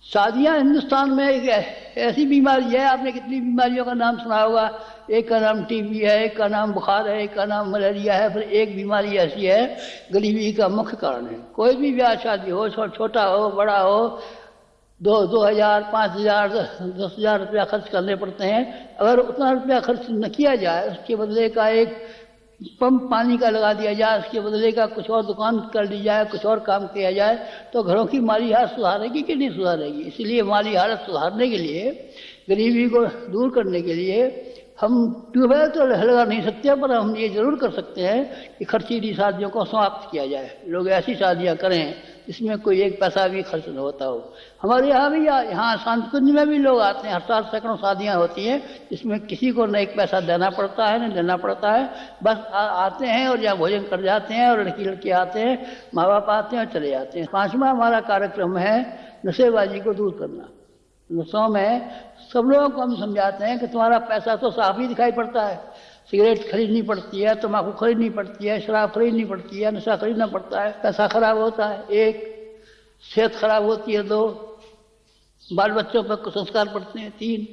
शादियाँ हिंदुस्तान में एक ऐसी बीमारी है, आपने कितनी बीमारियों का नाम सुना होगा। एक का नाम टीबी है, एक का नाम बुखार है, एक का नाम मलेरिया है, फिर एक बीमारी ऐसी है गरीबी का मुख्य कारण है। कोई भी ब्याह शादी हो, छोटा हो बड़ा हो, 2,000, 5,000, 10,000 रुपया खर्च करने पड़ते हैं। अगर उतना रुपया खर्च न किया जाए, उसके बदले का एक पंप पानी का लगा दिया जाए, उसके बदले का कुछ और दुकान कर ली जाए, कुछ और काम किया जाए, तो घरों की माली हालत सुधारेगी कि नहीं सुधारेगी? इसलिए माली हालत सुधारने के लिए, गरीबी को दूर करने के लिए हम ट्यूबवेल तो लगा नहीं सकते, पर हम ये जरूर कर सकते हैं कि खर्चीली शादियों को समाप्त किया जाए। लोग ऐसी शादियाँ करें जिसमें कोई एक पैसा भी खर्च न होता हो। हमारे यहाँ भी, यहाँ शांतिकुंज में भी लोग आते हैं, हर साल सैकड़ों शादियाँ होती हैं, जिसमें किसी को न एक पैसा देना पड़ता है न देना पड़ता है। बस आते हैं और यहाँ भोजन कर जाते हैं, और लड़के आते हैं, माँ बाप आते हैं और चले जाते हैं। 5वां हमारा कार्यक्रम है नशेबाजी को दूर करना। नशों में सब लोगों को हम समझाते हैं कि तुम्हारा पैसा तो साफ ही दिखाई पड़ता है। सिगरेट खरीदनी पड़ती है, तम्बाकू खरीदनी पड़ती है, शराब खरीदनी पड़ती है, नशा खरीदना पड़ता है, पैसा खराब होता है 1, सेहत खराब होती है 2, बाल बच्चों पर कुसंस्कार पड़ते हैं 3,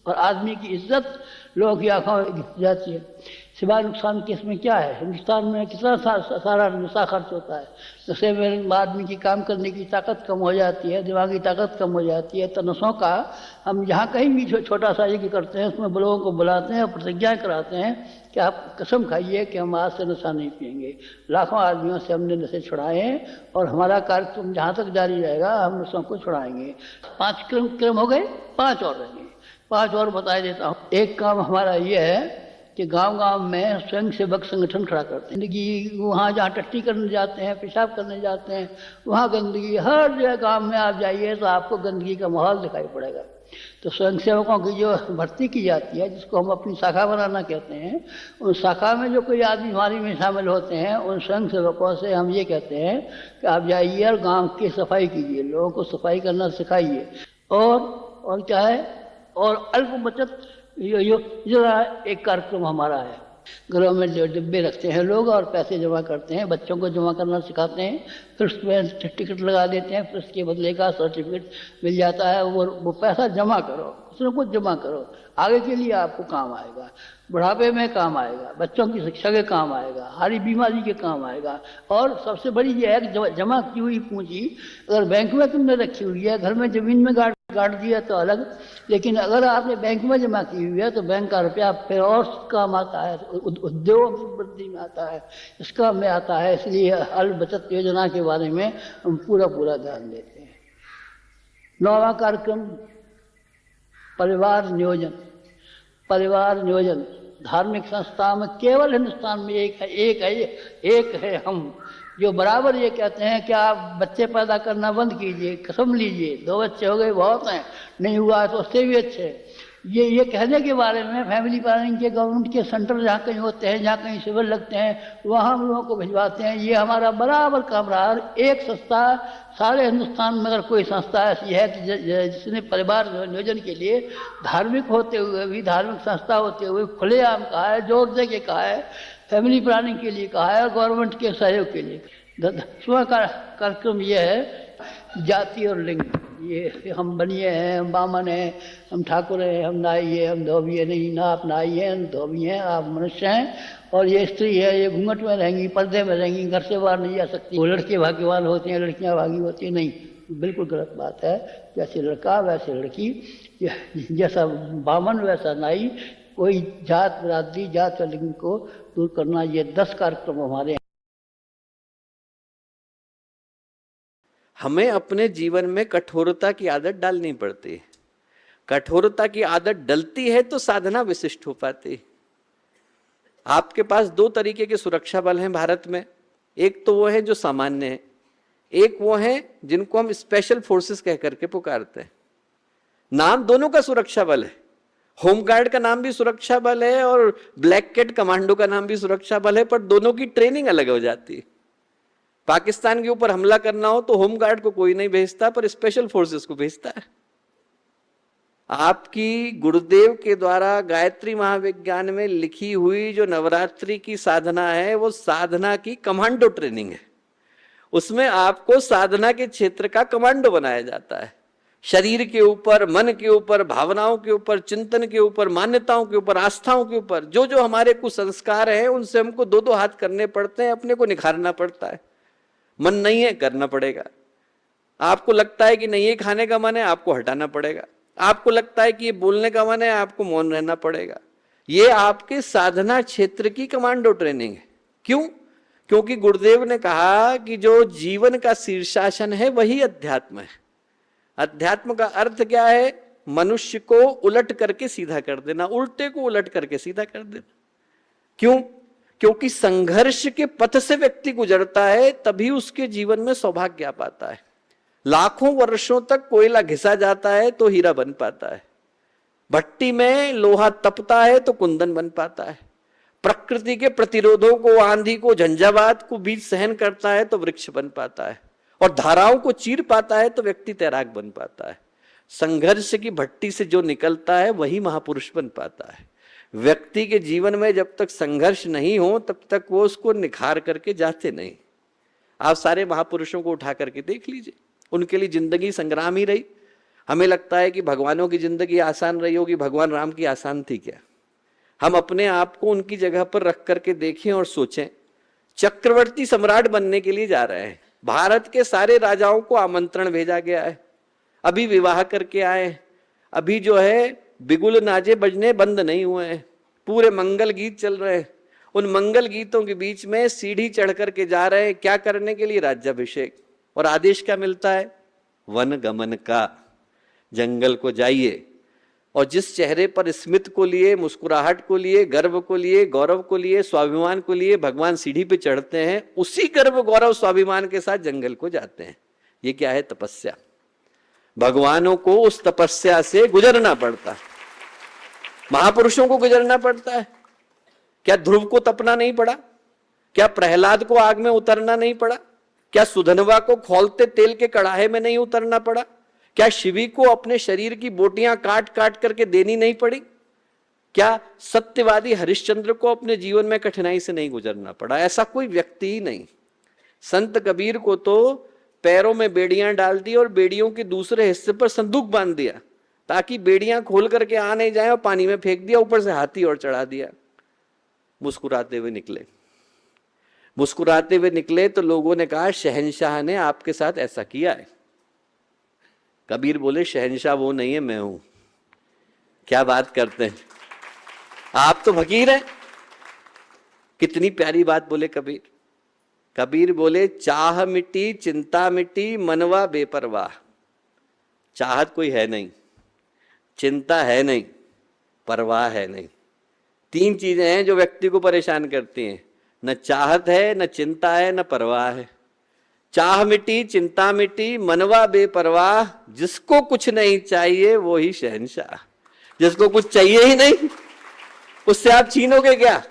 और आदमी की इज्जत लोगों की आंखों में गिर जाती है। सिवाय नुकसान के इसमें क्या है? हिंदुस्तान में कितना सारा नशा खर्च होता है। नशे में आदमी की काम करने की ताकत कम हो जाती है, दिमागी ताकत कम हो जाती है। तो नशों का हम जहाँ कहीं भी छोटा सा यज्ञ करते हैं, उसमें लोगों को बुलाते हैं और प्रतिज्ञाएँ कराते हैं कि आप कसम खाइए कि हम आज से नशा नहीं पिएंगे। लाखों आदमियों से हमने नशे छुड़ाए हैं, और हमारा कार्यक्रम जहाँ तक जारी रहेगा हम नशों को छुड़ाएंगे। 5 क्रम हो गए, 5 और रहेंगे। 5 और बता देता हूँ। एक काम हमारा ये है कि गांव-गांव में स्वयं सेवक संगठन खड़ा करते हैं। गंदगी वहाँ जहाँ टट्टी करने जाते हैं, पेशाब करने जाते हैं, वहाँ गंदगी, हर जगह गांव में आप जाइए तो आपको गंदगी का माहौल दिखाई पड़ेगा। तो स्वयं सेवकों की जो भर्ती की जाती है, जिसको हम अपनी शाखा बनाना कहते हैं, उन शाखा में जो कोई आदमी हमारी में शामिल होते हैं, उन स्वयं सेवकों से हम ये कहते हैं कि आप जाइए और गाँव की सफाई कीजिए, लोगों को सफाई करना सिखाइए। और क्या है? और अल्प बचत योजना एक कार्यक्रम हमारा है। घरों में डिब्बे रखते हैं लोग और पैसे जमा करते हैं, बच्चों को जमा करना सिखाते हैं, फिर उसमें टिकट लगा देते हैं, फिर उसके बदले का सर्टिफिकेट मिल जाता है। वो पैसा जमा करो, कुछ न कुछ जमा करो, आगे के लिए आपको काम आएगा, बुढ़ापे में काम आएगा, बच्चों की शिक्षा के काम आएगा, हारी बीमारी के काम आएगा। और सबसे बड़ी ये है कि जमा की हुई पूंजी अगर बैंक में तुमने रखी हुई है, घर में जमीन में गाड़ दिया तो अलग, लेकिन अगर आपने बैंक में जमा की हुई है तो बैंक का रुपया फिर और काम आता है, उद्योग वृद्धि में आता है, इस काम में आता है। इसलिए अल्प बचत योजना के बारे में हम पूरा ध्यान देते हैं। 9वां कार्यक्रम परिवार नियोजन। परिवार नियोजन धार्मिक संस्था में केवल हिंदुस्तान में एक है हम। जो बराबर ये कहते हैं कि आप बच्चे पैदा करना बंद कीजिए, कसम लीजिए, 2 बच्चे हो गए बहुत हैं, नहीं हुआ तो उससे भी अच्छे। ये कहने के बारे में फैमिली प्लानिंग के गवर्नमेंट के सेंटर जहाँ कहीं होते हैं, जहाँ कहीं शिविर लगते हैं, वहाँ हम लोगों को भिजवाते हैं। ये हमारा बराबर काम रहा। एक संस्था सारे हिंदुस्तान में अगर कोई संस्था ऐसी है कि जिसने परिवार नियोजन के लिए धार्मिक होते हुए भी, धार्मिक संस्था होते हुए खुलेआम कहा है, जोर दे के कहा है, फैमिली प्लानिंग के लिए कहा है और गवर्नमेंट के सहयोग के लिए। 10वां कार्यक्रम ये है जाति और लिंग। ये हम बनिए हैं, हम बामन हैं, हम ठाकुर हैं, हम नाई हैं, हम धोबी हैं। नहीं, ना आप नाई हैं, हम धोबी हैं, आप मनुष्य हैं। और ये स्त्री है, ये घूंघट में रहेंगी, पर्दे में रहेंगी, घर से बाहर नहीं जा सकती। वो लड़के भाग्यवान होते हैं, लड़कियां भागी होती हैं। नहीं, बिल्कुल गलत बात है। जैसे लड़का वैसे लड़की, जैसा बामन वैसा नाई। कोई जात बिरादरी, जात और लिंग को दूर करना, ये 10 कार्यक्रम हमारे हैं। हमें अपने जीवन में कठोरता की आदत डालनी पड़ती है। कठोरता की आदत डलती है तो साधना विशिष्ट हो पाती है। आपके पास 2 तरीके के सुरक्षा बल हैं भारत में। एक तो वो है जो सामान्य है, एक वो है जिनको हम स्पेशल फोर्सेस कह करके पुकारते हैं। नाम दोनों का सुरक्षा बल है। होमगार्ड का नाम भी सुरक्षा बल है और ब्लैक कैट कमांडो का नाम भी सुरक्षा बल है, पर दोनों की ट्रेनिंग अलग हो जाती है। पाकिस्तान के ऊपर हमला करना हो तो होमगार्ड को कोई नहीं भेजता, पर स्पेशल फोर्सेस को भेजता है। आपकी गुरुदेव के द्वारा गायत्री महाविज्ञान में लिखी हुई जो नवरात्रि की साधना है, वो साधना की कमांडो ट्रेनिंग है। उसमें आपको साधना के क्षेत्र का कमांडो बनाया जाता है। शरीर के ऊपर, मन के ऊपर, भावनाओं के ऊपर, चिंतन के ऊपर, मान्यताओं के ऊपर, आस्थाओं के ऊपर, जो जो हमारे कुसंस्कार हैं, उनसे हमको 2-2 हाथ करने पड़ते हैं। अपने को निखारना पड़ता है। मन नहीं है, करना पड़ेगा। आपको लगता है कि नहीं ये खाने का मन है, आपको हटाना पड़ेगा। आपको लगता है कि ये बोलने का मन है, आपको मौन रहना पड़ेगा। ये आपके साधना क्षेत्र की कमांडो ट्रेनिंग है। क्यों? क्योंकि गुरुदेव ने कहा कि जो जीवन का शीर्षासन है वही अध्यात्म है। अध्यात्म का अर्थ क्या है? मनुष्य को उलट करके सीधा कर देना, उल्टे को उलट करके सीधा कर देना। क्यों? क्योंकि संघर्ष के पथ से व्यक्ति गुजरता है, तभी उसके जीवन में सौभाग्य आ पाता है। लाखों वर्षों तक कोयला घिसा जाता है तो हीरा बन पाता है। भट्टी में लोहा तपता है तो कुंदन बन पाता है। प्रकृति के प्रतिरोधों को, आंधी को, झंझावात को बीच सहन करता है तो वृक्ष बन पाता है। और धाराओं को चीर पाता है तो व्यक्ति तैराक बन पाता है। संघर्ष की भट्टी से जो निकलता है वही महापुरुष बन पाता है। व्यक्ति के जीवन में जब तक संघर्ष नहीं हो तब तक वो उसको निखार करके जाते नहीं। आप सारे महापुरुषों को उठा करके देख लीजिए, उनके लिए जिंदगी संग्राम ही रही। हमें लगता है कि भगवानों की जिंदगी आसान रही होगी, भगवान राम की आसान थी क्या? हम अपने आप को उनकी जगह पर रख करके देखें और सोचें। चक्रवर्ती सम्राट बनने के लिए जा रहे हैं, भारत के सारे राजाओं को आमंत्रण भेजा गया है, अभी विवाह करके आए, अभी जो है बिगुल नाजे बजने बंद नहीं हुए हैं, पूरे मंगल गीत चल रहे हैं। उन मंगल गीतों के बीच में सीढ़ी चढ़ करके जा रहे हैं, क्या करने के लिए? राज्याभिषेक। और आदेश क्या मिलता है? वन गमन का, जंगल को जाइए। और जिस चेहरे पर स्मित को लिए, मुस्कुराहट को लिए, गर्व को लिए, गौरव को लिए, स्वाभिमान को लिए भगवान सीढ़ी पे चढ़ते हैं, उसी गर्व गौरव स्वाभिमान के साथ जंगल को जाते हैं। ये क्या है? तपस्या। भगवानों को उस तपस्या से गुजरना पड़ता है, महापुरुषों को गुजरना पड़ता है। क्या ध्रुव को तपना नहीं पड़ा? क्या प्रहलाद को आग में उतरना नहीं पड़ा? क्या सुधनवा को खौलते तेल के कड़ाहे में नहीं उतरना पड़ा? क्या शिवी को अपने शरीर की बोटियां काट काट करके देनी नहीं पड़ी? क्या सत्यवादी हरिश्चंद्र को अपने जीवन में कठिनाई से नहीं गुजरना पड़ा? ऐसा कोई व्यक्ति ही नहीं। संत कबीर को तो पैरों में बेड़ियां डाल दी और बेड़ियों के दूसरे हिस्से पर संदूक बांध दिया ताकि बेड़ियां खोल करके आ नहीं जाए, और पानी में फेंक दिया, ऊपर से हाथी और चढ़ा दिया। मुस्कुराते हुए निकले। मुस्कुराते हुए निकले तो लोगों ने कहा शहंशाह ने आपके साथ ऐसा किया है। कबीर बोले शहंशाह वो नहीं है, मैं हूं। क्या बात करते हैं आप, तो फकीर हैं। कितनी प्यारी बात बोले कबीर। कबीर बोले चाह मिट्टी, चिंता मिट्टी, मनवा बेपरवाह। चाहत कोई है नहीं, चिंता है नहीं, परवाह है नहीं। 3 चीजें हैं जो व्यक्ति को परेशान करती हैं। न चाहत है, न चिंता है, न परवाह है। चाह मिटी चिंता मिटी मनवा बेपरवाह, जिसको कुछ नहीं चाहिए वो ही शहंशाह। जिसको कुछ चाहिए ही नहीं उससे आप छीनोगे क्या,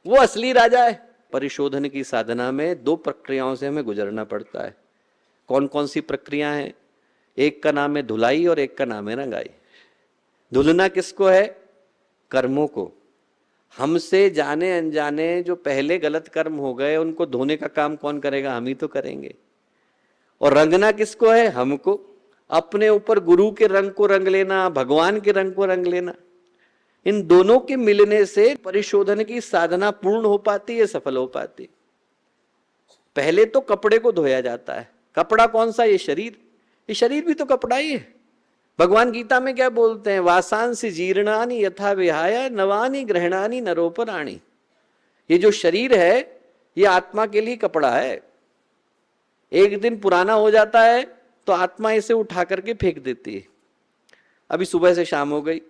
वो असली राजा है। परिशोधन की साधना में दो प्रक्रियाओं से हमें गुजरना पड़ता है। कौन कौन सी प्रक्रिया है? एक का नाम है धुलाई और एक का नाम है रंगाई। धुलना किसको है? कर्मों को। हमसे जाने अनजाने जो पहले गलत कर्म हो गए उनको धोने का काम कौन करेगा? हम ही तो करेंगे। और रंगना किसको है? हमको। अपने ऊपर गुरु के रंग को रंग लेना, भगवान के रंग को रंग लेना। इन दोनों के मिलने से परिशोधन की साधना पूर्ण हो पाती है, सफल हो पाती। पहले तो कपड़े को धोया जाता है। कपड़ा कौन सा? ये शरीर। ये शरीर भी तो कपड़ा ही है। भगवान गीता में क्या बोलते हैं? वासांसि जीर्णानि यथा विहाय नवानि ग्रहणानि नरोपराणि। ये जो शरीर है ये आत्मा के लिए कपड़ा है। एक दिन पुराना हो जाता है तो आत्मा इसे उठा करके फेंक देती है। अभी सुबह से शाम हो गई,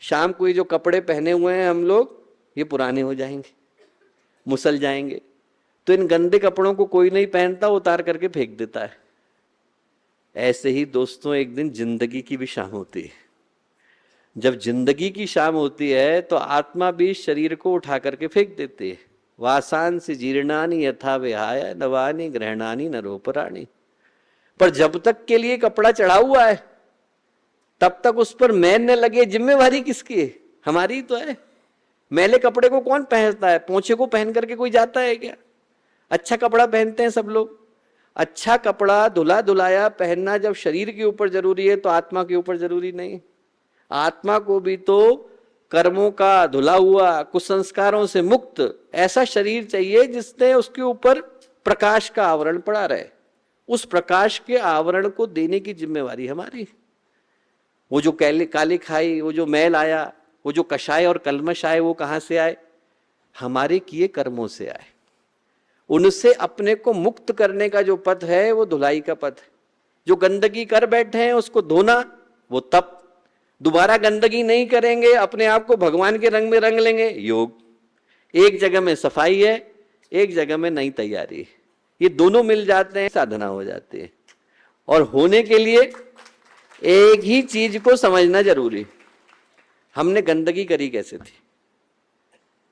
शाम को ये जो कपड़े पहने हुए हैं हम लोग ये पुराने हो जाएंगे, मुसल जाएंगे। तो इन गंदे कपड़ों को कोई नहीं पहनता, उतार करके फेंक देता है। ऐसे ही दोस्तों एक दिन जिंदगी की भी शाम होती है। जब जिंदगी की शाम होती है तो आत्मा भी शरीर को उठा करके फेंक देती है। वासांसि जीर्णानि यथा विहाय नवानि ग्रहणानि नरोपराणि। पर जब तक के लिए कपड़ा चढ़ा हुआ है तब तक उस पर मैल न लगे, जिम्मेवारी किसकी है? हमारी तो है। मैले कपड़े को कौन पहनता है? पोंछे को पहन करके कोई जाता है क्या? अच्छा कपड़ा पहनते हैं सब लोग। अच्छा कपड़ा धुला धुलाया पहनना जब शरीर के ऊपर जरूरी है तो आत्मा के ऊपर जरूरी नहीं? आत्मा को भी तो कर्मों का धुला हुआ, कुसंस्कारों से मुक्त ऐसा शरीर चाहिए जिसने उसके ऊपर प्रकाश का आवरण पड़ा रहे। उस प्रकाश के आवरण को देने की जिम्मेवारी हमारी। वो जो काली खाई, वो जो मैल आया, वो जो कषाय और कलमश आए, वो कहां से आए? हमारे किए कर्मों से आए। उनसे अपने को मुक्त करने का जो पथ है वो धुलाई का पथ है। जो गंदगी कर बैठे हैं उसको धोना, वो तप। दोबारा गंदगी नहीं करेंगे, अपने आप को भगवान के रंग में रंग लेंगे, योग। एक जगह में सफाई है, एक जगह में नई तैयारी है। ये दोनों मिल जाते हैं, साधना हो जाती है। और होने के लिए एक ही चीज को समझना जरूरी। हमने गंदगी करी कैसे थी?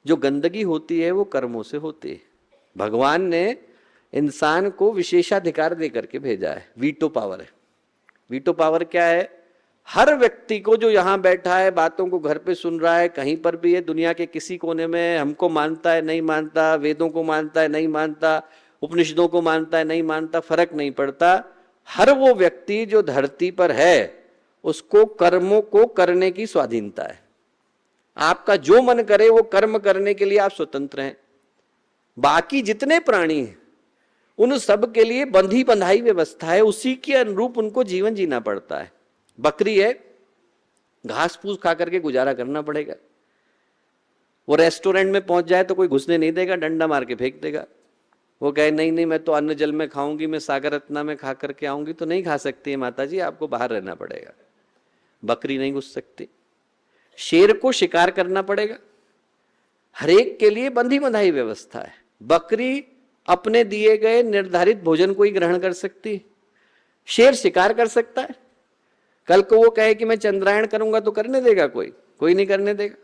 जो गंदगी होती है वो कर्मों से होती है। भगवान ने इंसान को विशेषाधिकार दे करके भेजा है, वीटो पावर है। वीटो पावर क्या है? हर व्यक्ति को जो यहां बैठा है, बातों को घर पे सुन रहा है, कहीं पर भी है दुनिया के किसी कोने में, हमको मानता है नहीं मानता, वेदों को मानता है नहीं मानता, उपनिषदों को मानता है नहीं मानता, फर्क नहीं पड़ता। हर वो व्यक्ति जो धरती पर है उसको कर्मों को करने की स्वाधीनता है। आपका जो मन करे वो कर्म करने के लिए आप स्वतंत्र हैं। बाकी जितने प्राणी हैं उन सब के लिए बंधी बंधाई व्यवस्था है, उसी के अनुरूप उनको जीवन जीना पड़ता है। बकरी है, घास फूस खा करके गुजारा करना पड़ेगा। वो रेस्टोरेंट में पहुंच जाए तो कोई घुसने नहीं देगा, डंडा मार के फेंक देगा। वो कहे नहीं नहीं मैं तो अन्न जल में खाऊंगी, मैं सागर रत्ना में खा करके आऊंगी, तो नहीं खा सकती है माता जी, आपको बाहर रहना पड़ेगा। बकरी नहीं घुस सकती। शेर को शिकार करना पड़ेगा। हरेक के लिए बंधी बंधाई व्यवस्था है। बकरी अपने दिए गए निर्धारित भोजन को ही ग्रहण कर सकती है, शेर शिकार कर सकता है। कल को वो कहे कि मैं चंद्रायण करूंगा तो करने देगा कोई? कोई नहीं करने देगा।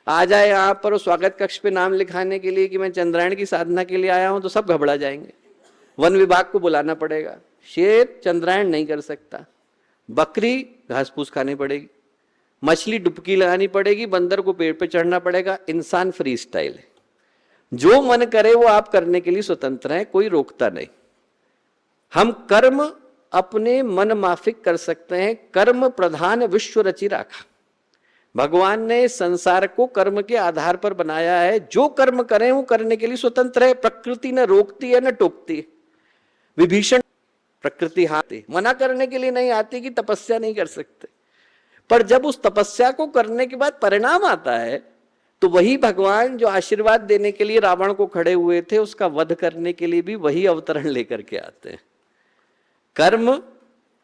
आ जाए यहाँ पर स्वागत कक्ष पे नाम लिखाने के लिए कि मैं चंद्रायण की साधना के लिए आया हूं तो सब घबरा जाएंगे, वन विभाग को बुलाना पड़ेगा। शेर चंद्रायण नहीं कर सकता। बकरी घास फूस खानी पड़ेगी, मछली डुबकी लगानी पड़ेगी, बंदर को पेड़ पे चढ़ना पड़ेगा। इंसान फ्री स्टाइल है, जो मन करे वो आप करने के लिए स्वतंत्र हैं, कोई रोकता नहीं। हम कर्म अपने मन माफिक कर सकते हैं। कर्म प्रधान विश्व रचि राखा। भगवान ने संसार को कर्म के आधार पर बनाया है। जो कर्म करें वो करने के लिए स्वतंत्र है। प्रकृति न रोकती है न टोकती है। विभीषण प्रकृति हाथी मना करने के लिए नहीं आती कि तपस्या नहीं कर सकते, पर जब उस तपस्या को करने के बाद परिणाम आता है तो वही भगवान जो आशीर्वाद देने के लिए रावण को खड़े हुए थे उसका वध करने के लिए भी वही अवतरण लेकर के आते हैं। कर्म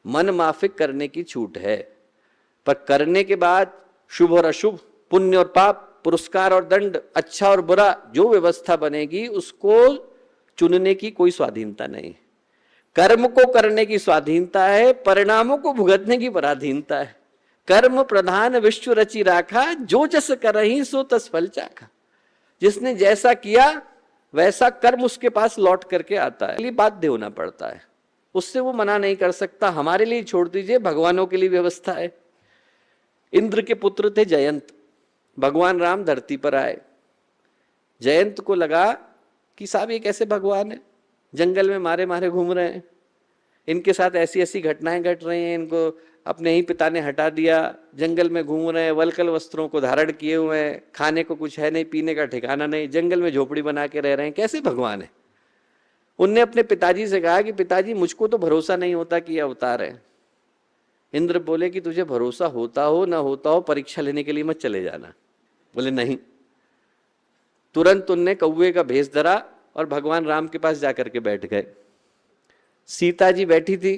मन माफिक करने की छूट है, पर करने के बाद शुभ और अशुभ, पुण्य और पाप, पुरस्कार और दंड, अच्छा और बुरा जो व्यवस्था बनेगी उसको चुनने की कोई स्वाधीनता नहीं। कर्म को करने की स्वाधीनता है, परिणामों को भुगतने की पराधीनता है। कर्म प्रधान विश्व रचि राखा, जो जस करहि सो तस फल चाखा। जिसने जैसा किया वैसा कर्म उसके पास लौट करके आता है, बाध्य होना पड़ता है, उससे वो मना नहीं कर सकता। हमारे लिए छोड़ दीजिए, भगवानों के लिए व्यवस्था है। इंद्र के पुत्र थे जयंत, भगवान राम धरती पर आए। जयंत को लगा कि साहब ये कैसे भगवान है, जंगल में मारे मारे घूम रहे हैं, इनके साथ ऐसी ऐसी घटनाएं घट रही हैं, इनको अपने ही पिता ने हटा दिया, जंगल में घूम रहे हैं, वल्कल वस्त्रों को धारण किए हुए हैं, खाने को कुछ है नहीं, पीने का ठिकाना नहीं, जंगल में झोपड़ी बना के रह रहे हैं, कैसे भगवान है। उनने अपने पिताजी से कहा कि पिताजी मुझको तो भरोसा नहीं होता कि ये अवतार है। इंद्र बोले कि तुझे भरोसा होता हो ना होता हो, परीक्षा लेने के लिए मत चले जाना। बोले नहीं। तुरंत उनने कौवे का भेष धरा और भगवान राम के पास जाकर के बैठ गए। सीता जी बैठी थी,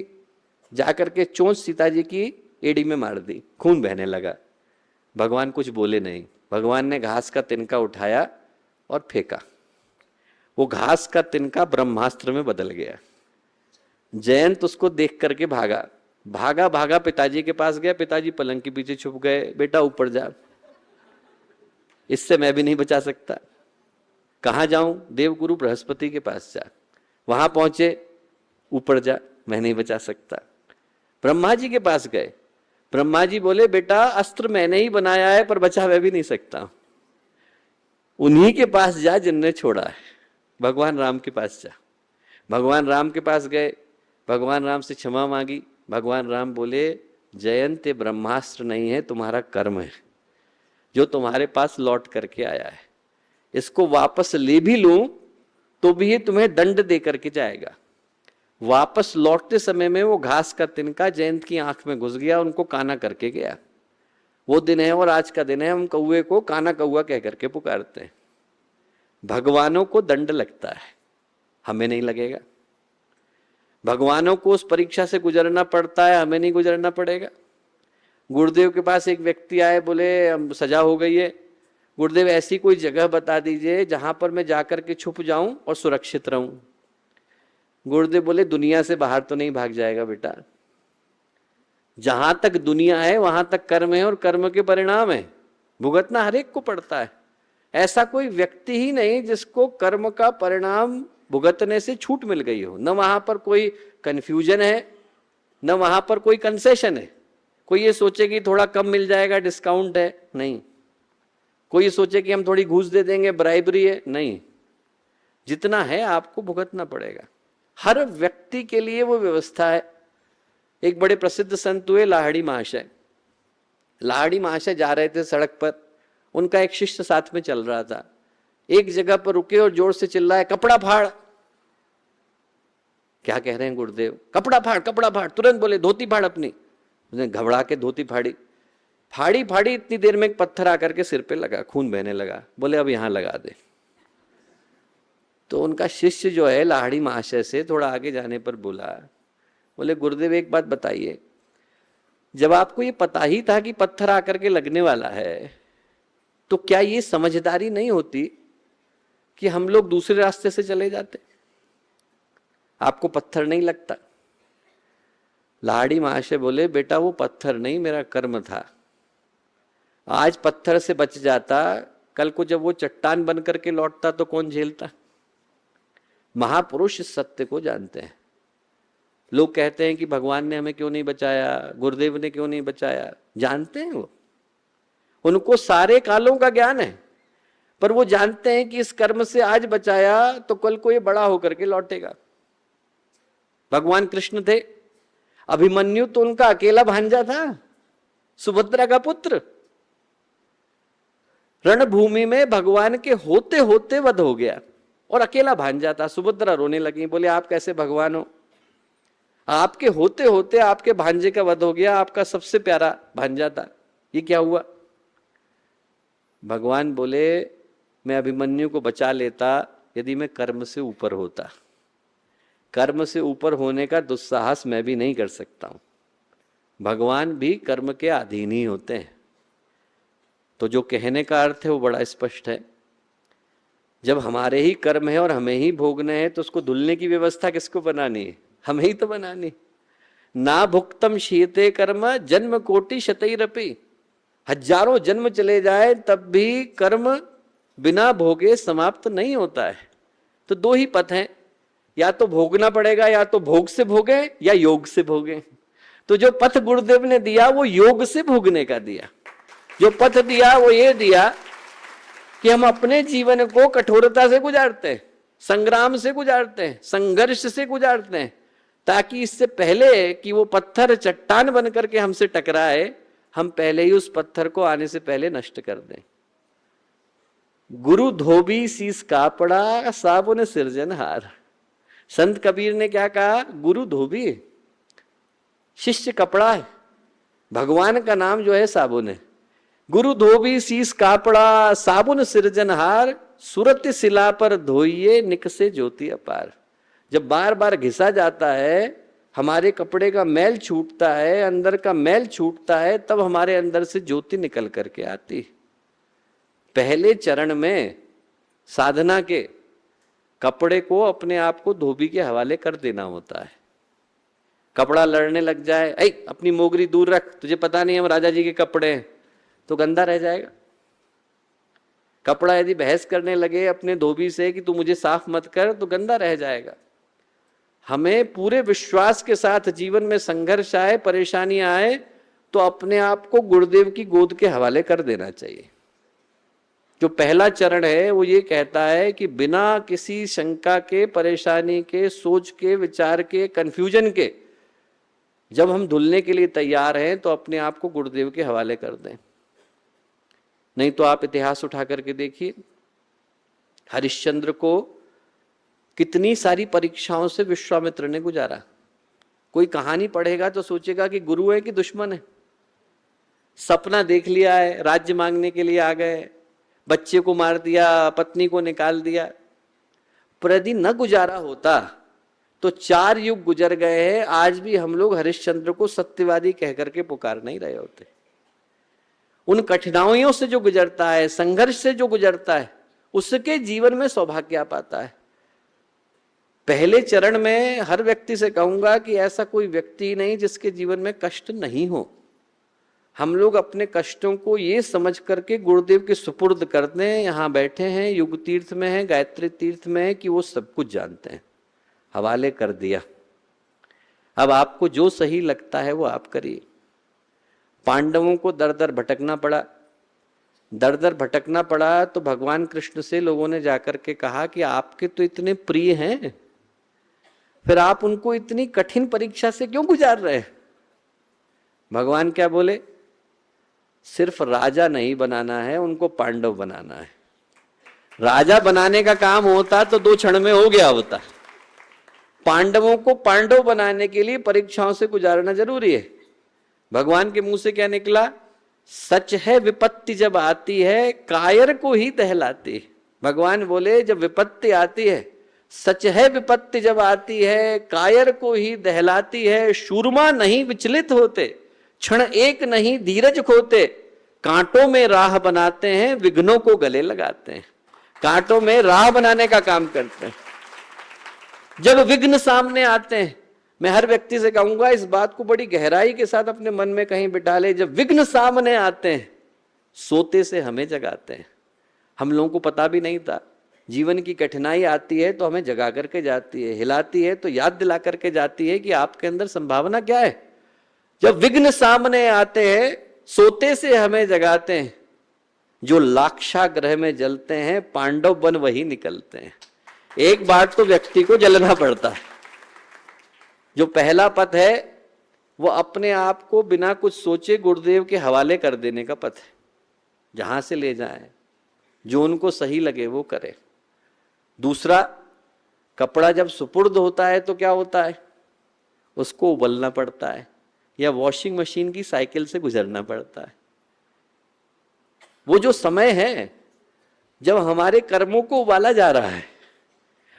जाकर के चोंच सीता जी की एड़ी में मार दी, खून बहने लगा। भगवान कुछ बोले नहीं। भगवान ने घास का तिनका उठाया और फेंका। वो घास का तिनका ब्रह्मास्त्र में बदल गया। जयंत उसको देख करके भागा भागा भागा पिताजी के पास गया। पिताजी पलंग के पीछे छुप गए। बेटा ऊपर जा, इससे मैं भी नहीं बचा सकता। कहाँ जाऊं? देवगुरु बृहस्पति के पास जा। वहां पहुंचे, ऊपर जा, मैं नहीं बचा सकता। ब्रह्मा जी के पास गए। ब्रह्मा जी बोले बेटा अस्त्र मैंने ही बनाया है, पर बचा मैं भी नहीं सकता। उन्हीं के पास जा जिनने छोड़ा है, भगवान राम के पास जा। भगवान राम के पास गए, भगवान राम से क्षमा मांगी। भगवान राम बोले जयंत, ब्रह्मास्त्र नहीं है, तुम्हारा कर्म है जो तुम्हारे पास लौट करके आया है। इसको वापस ले भी लूं तो भी ये तुम्हें दंड दे करके जाएगा। वापस लौटते समय में वो घास का तिनका जयंत की आंख में घुस गया, उनको काना करके गया। वो दिन है और आज का दिन है, हम कौवे को काना कौआ कह करके पुकारते हैं। भगवानों को दंड लगता है, हमें नहीं लगेगा। भगवानों को उस परीक्षा से गुजरना पड़ता है, हमें नहीं गुजरना पड़ेगा। गुरुदेव के पास एक व्यक्ति आए, बोले सजा हो गई है, गुरुदेव ऐसी कोई जगह बता दीजिए जहां पर मैं जाकर के छुप जाऊं और सुरक्षित रहूं। गुरुदेव बोले दुनिया से बाहर तो नहीं भाग जाएगा बेटा, जहां तक दुनिया है वहां तक कर्म है और कर्म के परिणाम है, भुगतना हर एक को पड़ता है। ऐसा कोई व्यक्ति ही नहीं जिसको कर्म का परिणाम भुगतने से छूट मिल गई हो। न वहां पर कोई कंफ्यूजन है, न वहां पर कोई कंसेशन है। कोई ये सोचे कि थोड़ा कम मिल जाएगा, डिस्काउंट है, नहीं। कोई ये सोचे कि हम थोड़ी घूस दे देंगे, ब्राइबरी है, नहीं। जितना है आपको भुगतना पड़ेगा। हर व्यक्ति के लिए वो व्यवस्था है। एक बड़े प्रसिद्ध संत हुए लाहड़ी महाशय। लाहड़ी महाशय जा रहे थे सड़क पर, उनका एक शिष्य साथ में चल रहा था। एक जगह पर रुके और जोर से चिल्लाए कपड़ा फाड़। क्या कह रहे हैं गुरुदेव? कपड़ा फाड़, कपड़ा फाड़। तुरंत बोले धोती फाड़ अपनी। उसने घबरा के धोती फाड़ी। फाड़ी फाड़ी, इतनी देर में एक पत्थर आकर के सिर पे लगा, खून बहने लगा। बोले अब यहां लगा दे। तो उनका शिष्य जो है लाहड़ी महाशय से थोड़ा आगे जाने पर बोला, बोले गुरुदेव एक बात बताइए, जब आपको ये पता ही था कि पत्थर आकर के लगने वाला है, तो क्या ये समझदारी नहीं होती कि हम लोग दूसरे रास्ते से चले जाते? आपको पत्थर नहीं लगता? लाहड़ी महाशय बोले बेटा वो पत्थर नहीं, मेरा कर्म था। आज पत्थर से बच जाता, कल को जब वो चट्टान बन करके लौटता तो कौन झेलता? महापुरुष इस सत्य को जानते हैं। लोग कहते हैं कि भगवान ने हमें क्यों नहीं बचाया, गुरुदेव ने क्यों नहीं बचाया। जानते हैं वो, उनको सारे कालों का ज्ञान है, पर वो जानते हैं कि इस कर्म से आज बचाया तो कल को ये बड़ा होकर के लौटेगा। भगवान कृष्ण थे, अभिमन्यु तो उनका अकेला भांजा था, सुभद्रा का पुत्र। रणभूमि में भगवान के होते होते वध हो गया और अकेला भांजा था। सुभद्रा रोने लगी, बोले आप कैसे भगवान हो? आपके होते होते आपके भांजे का वध हो गया, आपका सबसे प्यारा भांजा था, ये क्या हुआ? भगवान बोले मैं अभिमन्यु को बचा लेता यदि मैं कर्म से ऊपर होता। कर्म से ऊपर होने का दुस्साहस मैं भी नहीं कर सकता हूं। भगवान भी कर्म के अधीन ही होते हैं। तो जो कहने का अर्थ है वो बड़ा स्पष्ट है। जब हमारे ही कर्म है और हमें ही भोगने हैं तो उसको धुलने की व्यवस्था किसको बनानी है? हमें ही तो बनानी। ना भुक्तम शीयते कर्म जन्म कोटि शतैरपि, हजारों जन्म चले जाए तब भी कर्म बिना भोगे समाप्त नहीं होता है। तो दो ही पथ हैं, या तो भोगना पड़ेगा, या तो भोग से भोगे या योग से भोगे। तो जो पथ गुरुदेव ने दिया वो योग से भोगने का दिया। जो पथ दिया वो ये दिया कि हम अपने जीवन को कठोरता से गुजारते हैं, संग्राम से गुजारते हैं, संघर्ष से गुजारते हैं, ताकि इससे पहले कि वो पत्थर चट्टान बन करके हमसे टकराए, हम पहले ही उस पत्थर को आने से पहले नष्ट कर दें। गुरु धोबी शीस कापड़ा साबुन सिरजनहार। संत कबीर ने क्या कहा? गुरु धोबी है, शिष्य कपड़ा है, भगवान का नाम जो है साबुन है। गुरु धोबी शीस कापड़ा साबुन सिरजनहार, सुरत शिला पर धोइए निकसे ज्योति अपार। जब बार बार घिसा जाता है, हमारे कपड़े का मैल छूटता है, अंदर का मैल छूटता है, तब हमारे अंदर से ज्योति निकल करके आती। पहले चरण में साधना के कपड़े को अपने आप को धोबी के हवाले कर देना होता है। कपड़ा लड़ने लग जाए, ऐ अपनी मोगरी दूर रख, तुझे पता नहीं हम राजा जी के कपड़े हैं, तो गंदा रह जाएगा। कपड़ा यदि बहस करने लगे अपने धोबी से कि तू मुझे साफ मत कर, तो गंदा रह जाएगा। हमें पूरे विश्वास के साथ जीवन में संघर्ष आए, परेशानियां आए, तो अपने आप को गुरुदेव की गोद के हवाले कर देना चाहिए। जो पहला चरण है वो ये कहता है कि बिना किसी शंका के, परेशानी के, सोच के, विचार के, कंफ्यूजन के जब हम धुलने के लिए तैयार हैं तो अपने आप को गुरुदेव के हवाले कर दें। नहीं तो आप इतिहास उठा करके देखिए, हरिश्चंद्र को कितनी सारी परीक्षाओं से विश्वामित्र ने गुजारा। कोई कहानी पढ़ेगा तो सोचेगा कि गुरु है कि दुश्मन है। सपना देख लिया है, राज्य मांगने के लिए आ गए, बच्चे को मार दिया, पत्नी को निकाल दिया। पर यदि न गुजारा होता तो 4 युग गुजर गए हैं, आज भी हम लोग हरिश्चंद्र को सत्यवादी कह करके पुकार नहीं रहे होते। उन कठिनाइयों से जो गुजरता है, संघर्ष से जो गुजरता है, उसके जीवन में सौभाग्य आ पाता है। पहले चरण में हर व्यक्ति से कहूंगा कि ऐसा कोई व्यक्ति नहीं जिसके जीवन में कष्ट नहीं हो। हम लोग अपने कष्टों को ये समझ करके गुरुदेव के सुपुर्द कर दें। यहाँ बैठे हैं, युग तीर्थ में हैं, गायत्री तीर्थ में है, कि वो सब कुछ जानते हैं, हवाले कर दिया। अब आपको जो सही लगता है वो आप करिए। पांडवों को दर दर भटकना पड़ा, दर दर भटकना पड़ा तो भगवान कृष्ण से लोगों ने जाकर के कहा कि आपके तो इतने प्रिय हैं, फिर आप उनको इतनी कठिन परीक्षा से क्यों गुजार रहे हैं? भगवान क्या बोले? सिर्फ राजा नहीं बनाना है, उनको पांडव बनाना है। राजा बनाने का काम होता तो 2 क्षण में हो गया होता। पांडवों को पांडव बनाने के लिए परीक्षाओं से गुजारना जरूरी है। भगवान के मुंह से क्या निकला? सच है विपत्ति जब आती है कायर को ही दहलाती। भगवान बोले जब विपत्ति आती है, सच है विपत्ति जब आती है कायर को ही दहलाती है। शूरमा नहीं विचलित होते, क्षण एक नहीं धीरज खोते, कांटों में राह बनाते हैं, विघ्नों को गले लगाते हैं। कांटों में राह बनाने का काम करते हैं। जब विघ्न सामने आते हैं, मैं हर व्यक्ति से कहूंगा इस बात को बड़ी गहराई के साथ अपने मन में कहीं बिठा ले। जब विघ्न सामने आते हैं, सोते से हमें जगाते हैं। हम लोगों को पता भी नहीं था, जीवन की कठिनाई आती है तो हमें जगा करके जाती है, हिलाती है तो याद दिला करके जाती है कि आपके अंदर संभावना क्या है। जब विघ्न सामने आते हैं, सोते से हमें जगाते हैं। जो लाक्षागृह में जलते हैं, पांडव बन वही निकलते हैं। एक बार तो व्यक्ति को जलना पड़ता है। जो पहला पथ है वो अपने आप को बिना कुछ सोचे गुरुदेव के हवाले कर देने का पथ है। जहां से ले जाए, जो उनको सही लगे वो करे। दूसरा, कपड़ा जब सुपुर्द होता है तो क्या होता है? उसको उबलना पड़ता है या वॉशिंग मशीन की साइकिल से गुजरना पड़ता है। वो जो समय है जब हमारे कर्मों को उबाला जा रहा है,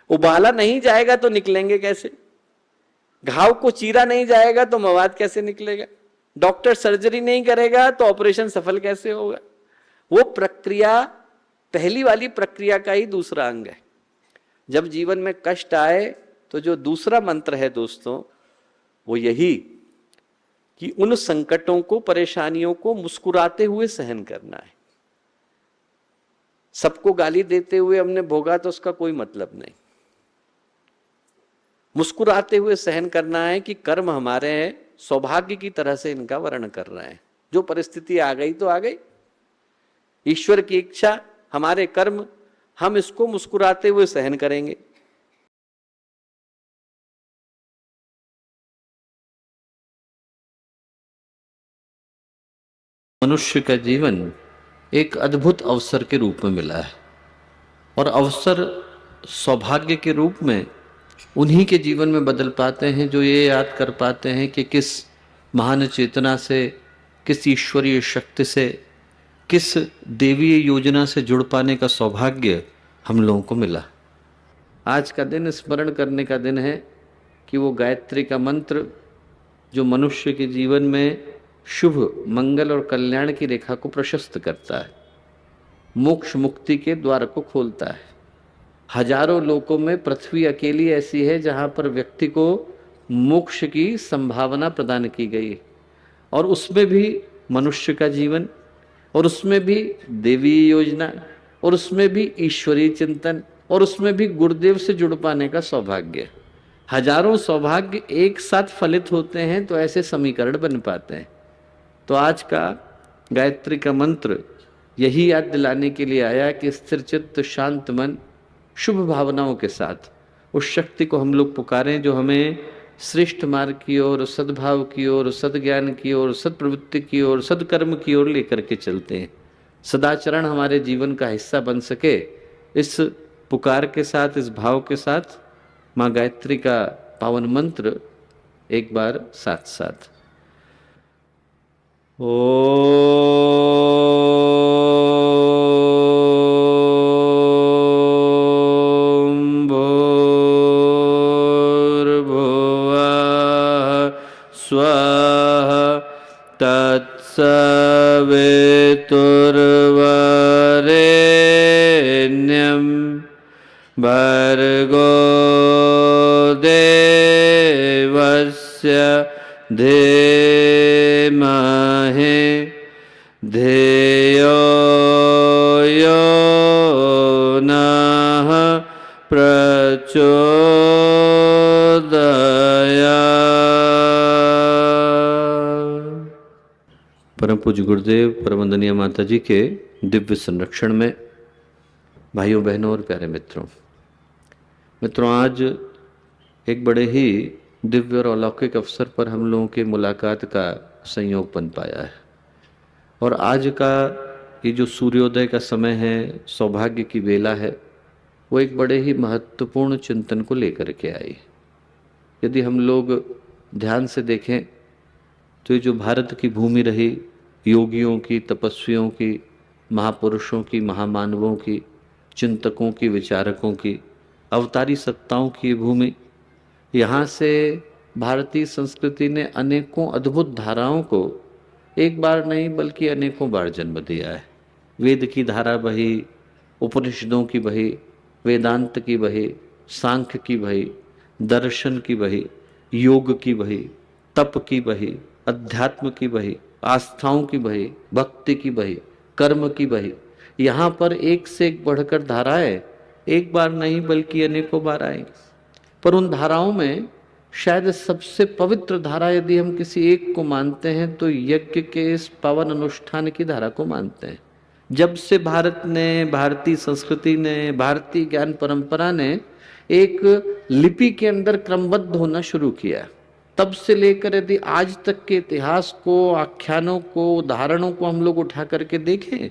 उबाला नहीं जाएगा तो निकलेंगे कैसे? घाव को चीरा नहीं जाएगा तो मवाद कैसे निकलेगा? डॉक्टर सर्जरी नहीं करेगा तो ऑपरेशन सफल कैसे होगा? वो प्रक्रिया पहली वाली प्रक्रिया का ही दूसरा अंग है। जब जीवन में कष्ट आए तो जो दूसरा मंत्र है दोस्तों, वो यही कि उन संकटों को, परेशानियों को मुस्कुराते हुए सहन करना है। सबको गाली देते हुए हमने भोगा तो उसका कोई मतलब नहीं। मुस्कुराते हुए सहन करना है कि कर्म हमारे हैं, सौभाग्य की तरह से इनका वर्ण कर रहे हैं। जो परिस्थिति आ गई तो आ गई, ईश्वर की इच्छा, हमारे कर्म, हम इसको मुस्कुराते हुए सहन करेंगे। मनुष्य का जीवन एक अद्भुत अवसर के रूप में मिला है, और अवसर सौभाग्य के रूप में उन्हीं के जीवन में बदल पाते हैं जो ये याद कर पाते हैं कि किस महान चेतना से, किस ईश्वरीय शक्ति से, किस देवीय योजना से जुड़ पाने का सौभाग्य हम लोगों को मिला। आज का दिन स्मरण करने का दिन है कि वो गायत्री का मंत्र जो मनुष्य के जीवन में शुभ, मंगल और कल्याण की रेखा को प्रशस्त करता है, मोक्ष मुक्ति के द्वार को खोलता है। हजारों लोकों में पृथ्वी अकेली ऐसी है जहां पर व्यक्ति को मोक्ष की संभावना प्रदान की गई, और उसमें भी मनुष्य का जीवन, और उसमें भी देवी योजना, और उसमें भी ईश्वरीय चिंतन, और उसमें भी गुरुदेव से जुड़ पाने का सौभाग्य। हजारों सौभाग्य एक साथ फलित होते हैं तो ऐसे समीकरण बन पाते हैं। तो आज का गायत्री का मंत्र यही याद दिलाने के लिए आया कि स्थिर चित्त, शांत मन, शुभ भावनाओं के साथ उस शक्ति को हम लोग पुकारें जो हमें श्रेष्ठ मार्ग की ओर, सद्भाव की ओर, सद्ज्ञान की ओर, सत्प्रवृत्ति की ओर, सद्कर्म की ओर लेकर के चलते हैं। सदाचरण हमारे जीवन का हिस्सा बन सके, इस पुकार के साथ, इस भाव के साथ माँ गायत्री का पावन मंत्र एक बार साथ साथ। तत्सवितुर्वरेण्यं भर्गो देवस्य धीमहि धियो यो नः प्रचोदयात्। परम पूज्य गुरुदेव, परमवंदनीय माता जी के दिव्य संरक्षण में भाइयों, बहनों और प्यारे मित्रों, आज एक बड़े ही दिव्य और अलौकिक अवसर पर हम लोगों के मुलाकात का संयोग बन पाया है। और आज का ये जो सूर्योदय का समय है, सौभाग्य की बेला है, वो एक बड़े ही महत्वपूर्ण चिंतन को लेकर के आई। यदि हम लोग ध्यान से देखें तो ये जो भारत की भूमि रही, योगियों की, तपस्वियों की, महापुरुषों की, महामानवों की, चिंतकों की, विचारकों की, अवतारी सत्ताओं की भूमि, यहाँ से भारतीय संस्कृति ने अनेकों अद्भुत धाराओं को एक बार नहीं बल्कि अनेकों बार जन्म दिया है। वेद की धारा बही, उपनिषदों की बही, वेदांत की बही, सांख्य की बही, दर्शन की बही, योग की बही, तप की बही, अध्यात्म की बही, आस्थाओं की बही, भक्ति की बही, कर्म की बही, यहाँ पर एक से एक बढ़कर धाराएं एक बार नहीं बल्कि अनेकों बार आएंगी। पर उन धाराओं में शायद सबसे पवित्र धारा यदि हम किसी एक को मानते हैं तो यज्ञ के इस पावन अनुष्ठान की धारा को मानते हैं। जब से भारत ने, भारतीय संस्कृति ने, भारतीय ज्ञान परंपरा ने एक लिपि के अंदर क्रमबद्ध होना शुरू किया, तब से लेकर यदि आज तक के इतिहास को, आख्यानों को, उदाहरणों को हम लोग उठा करके देखें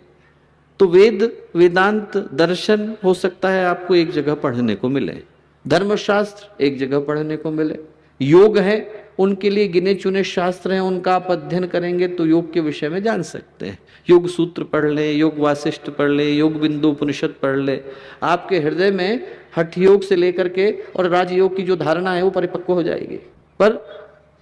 तो वेद, वेदांत, दर्शन हो सकता है आपको एक जगह पढ़ने को मिले, धर्मशास्त्र एक जगह पढ़ने को मिले, योग है उनके लिए गिने चुने शास्त्र हैं, उनका आप अध्ययन करेंगे तो योग के विषय में जान सकते हैं। योग सूत्र पढ़ ले, योग वासिष्ठ पढ़ ले, योग बिंदु उपनिषद पढ़ ले, आपके हृदय में हठ योग से लेकर के और राजयोग की जो धारणा है वो परिपक्व हो जाएगी। पर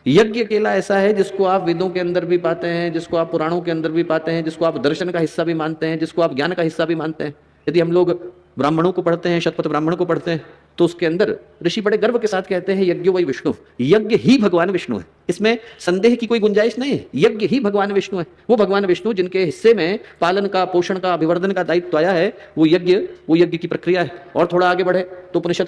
यज्ञ अकेला ऐसा है जिसको आप वेदों के अंदर भी पाते हैं, जिसको आप पुराणों के अंदर भी पाते हैं, जिसको आप दर्शन का हिस्सा भी मानते हैं, जिसको आप ज्ञान का हिस्सा भी मानते हैं। यदि हम लोग ब्राह्मणों को पढ़ते हैं, शतपथ ब्राह्मण को पढ़ते हैं तो उसके अंदर ऋषि बड़े गर्व के साथ कहते हैं यज्ञ वही विष्णु, यज्ञ ही भगवान विष्णु है। इसमें संदेह की कोई गुंजाइश नहीं है, यज्ञ ही भगवान विष्णु है। वो भगवान विष्णु जिनके हिस्से में पालन का, पोषण का, अभिवर्धन का दायित्व आया है, वो यज्ञ की प्रक्रिया है। और थोड़ा आगे बढ़े तो उपनिषद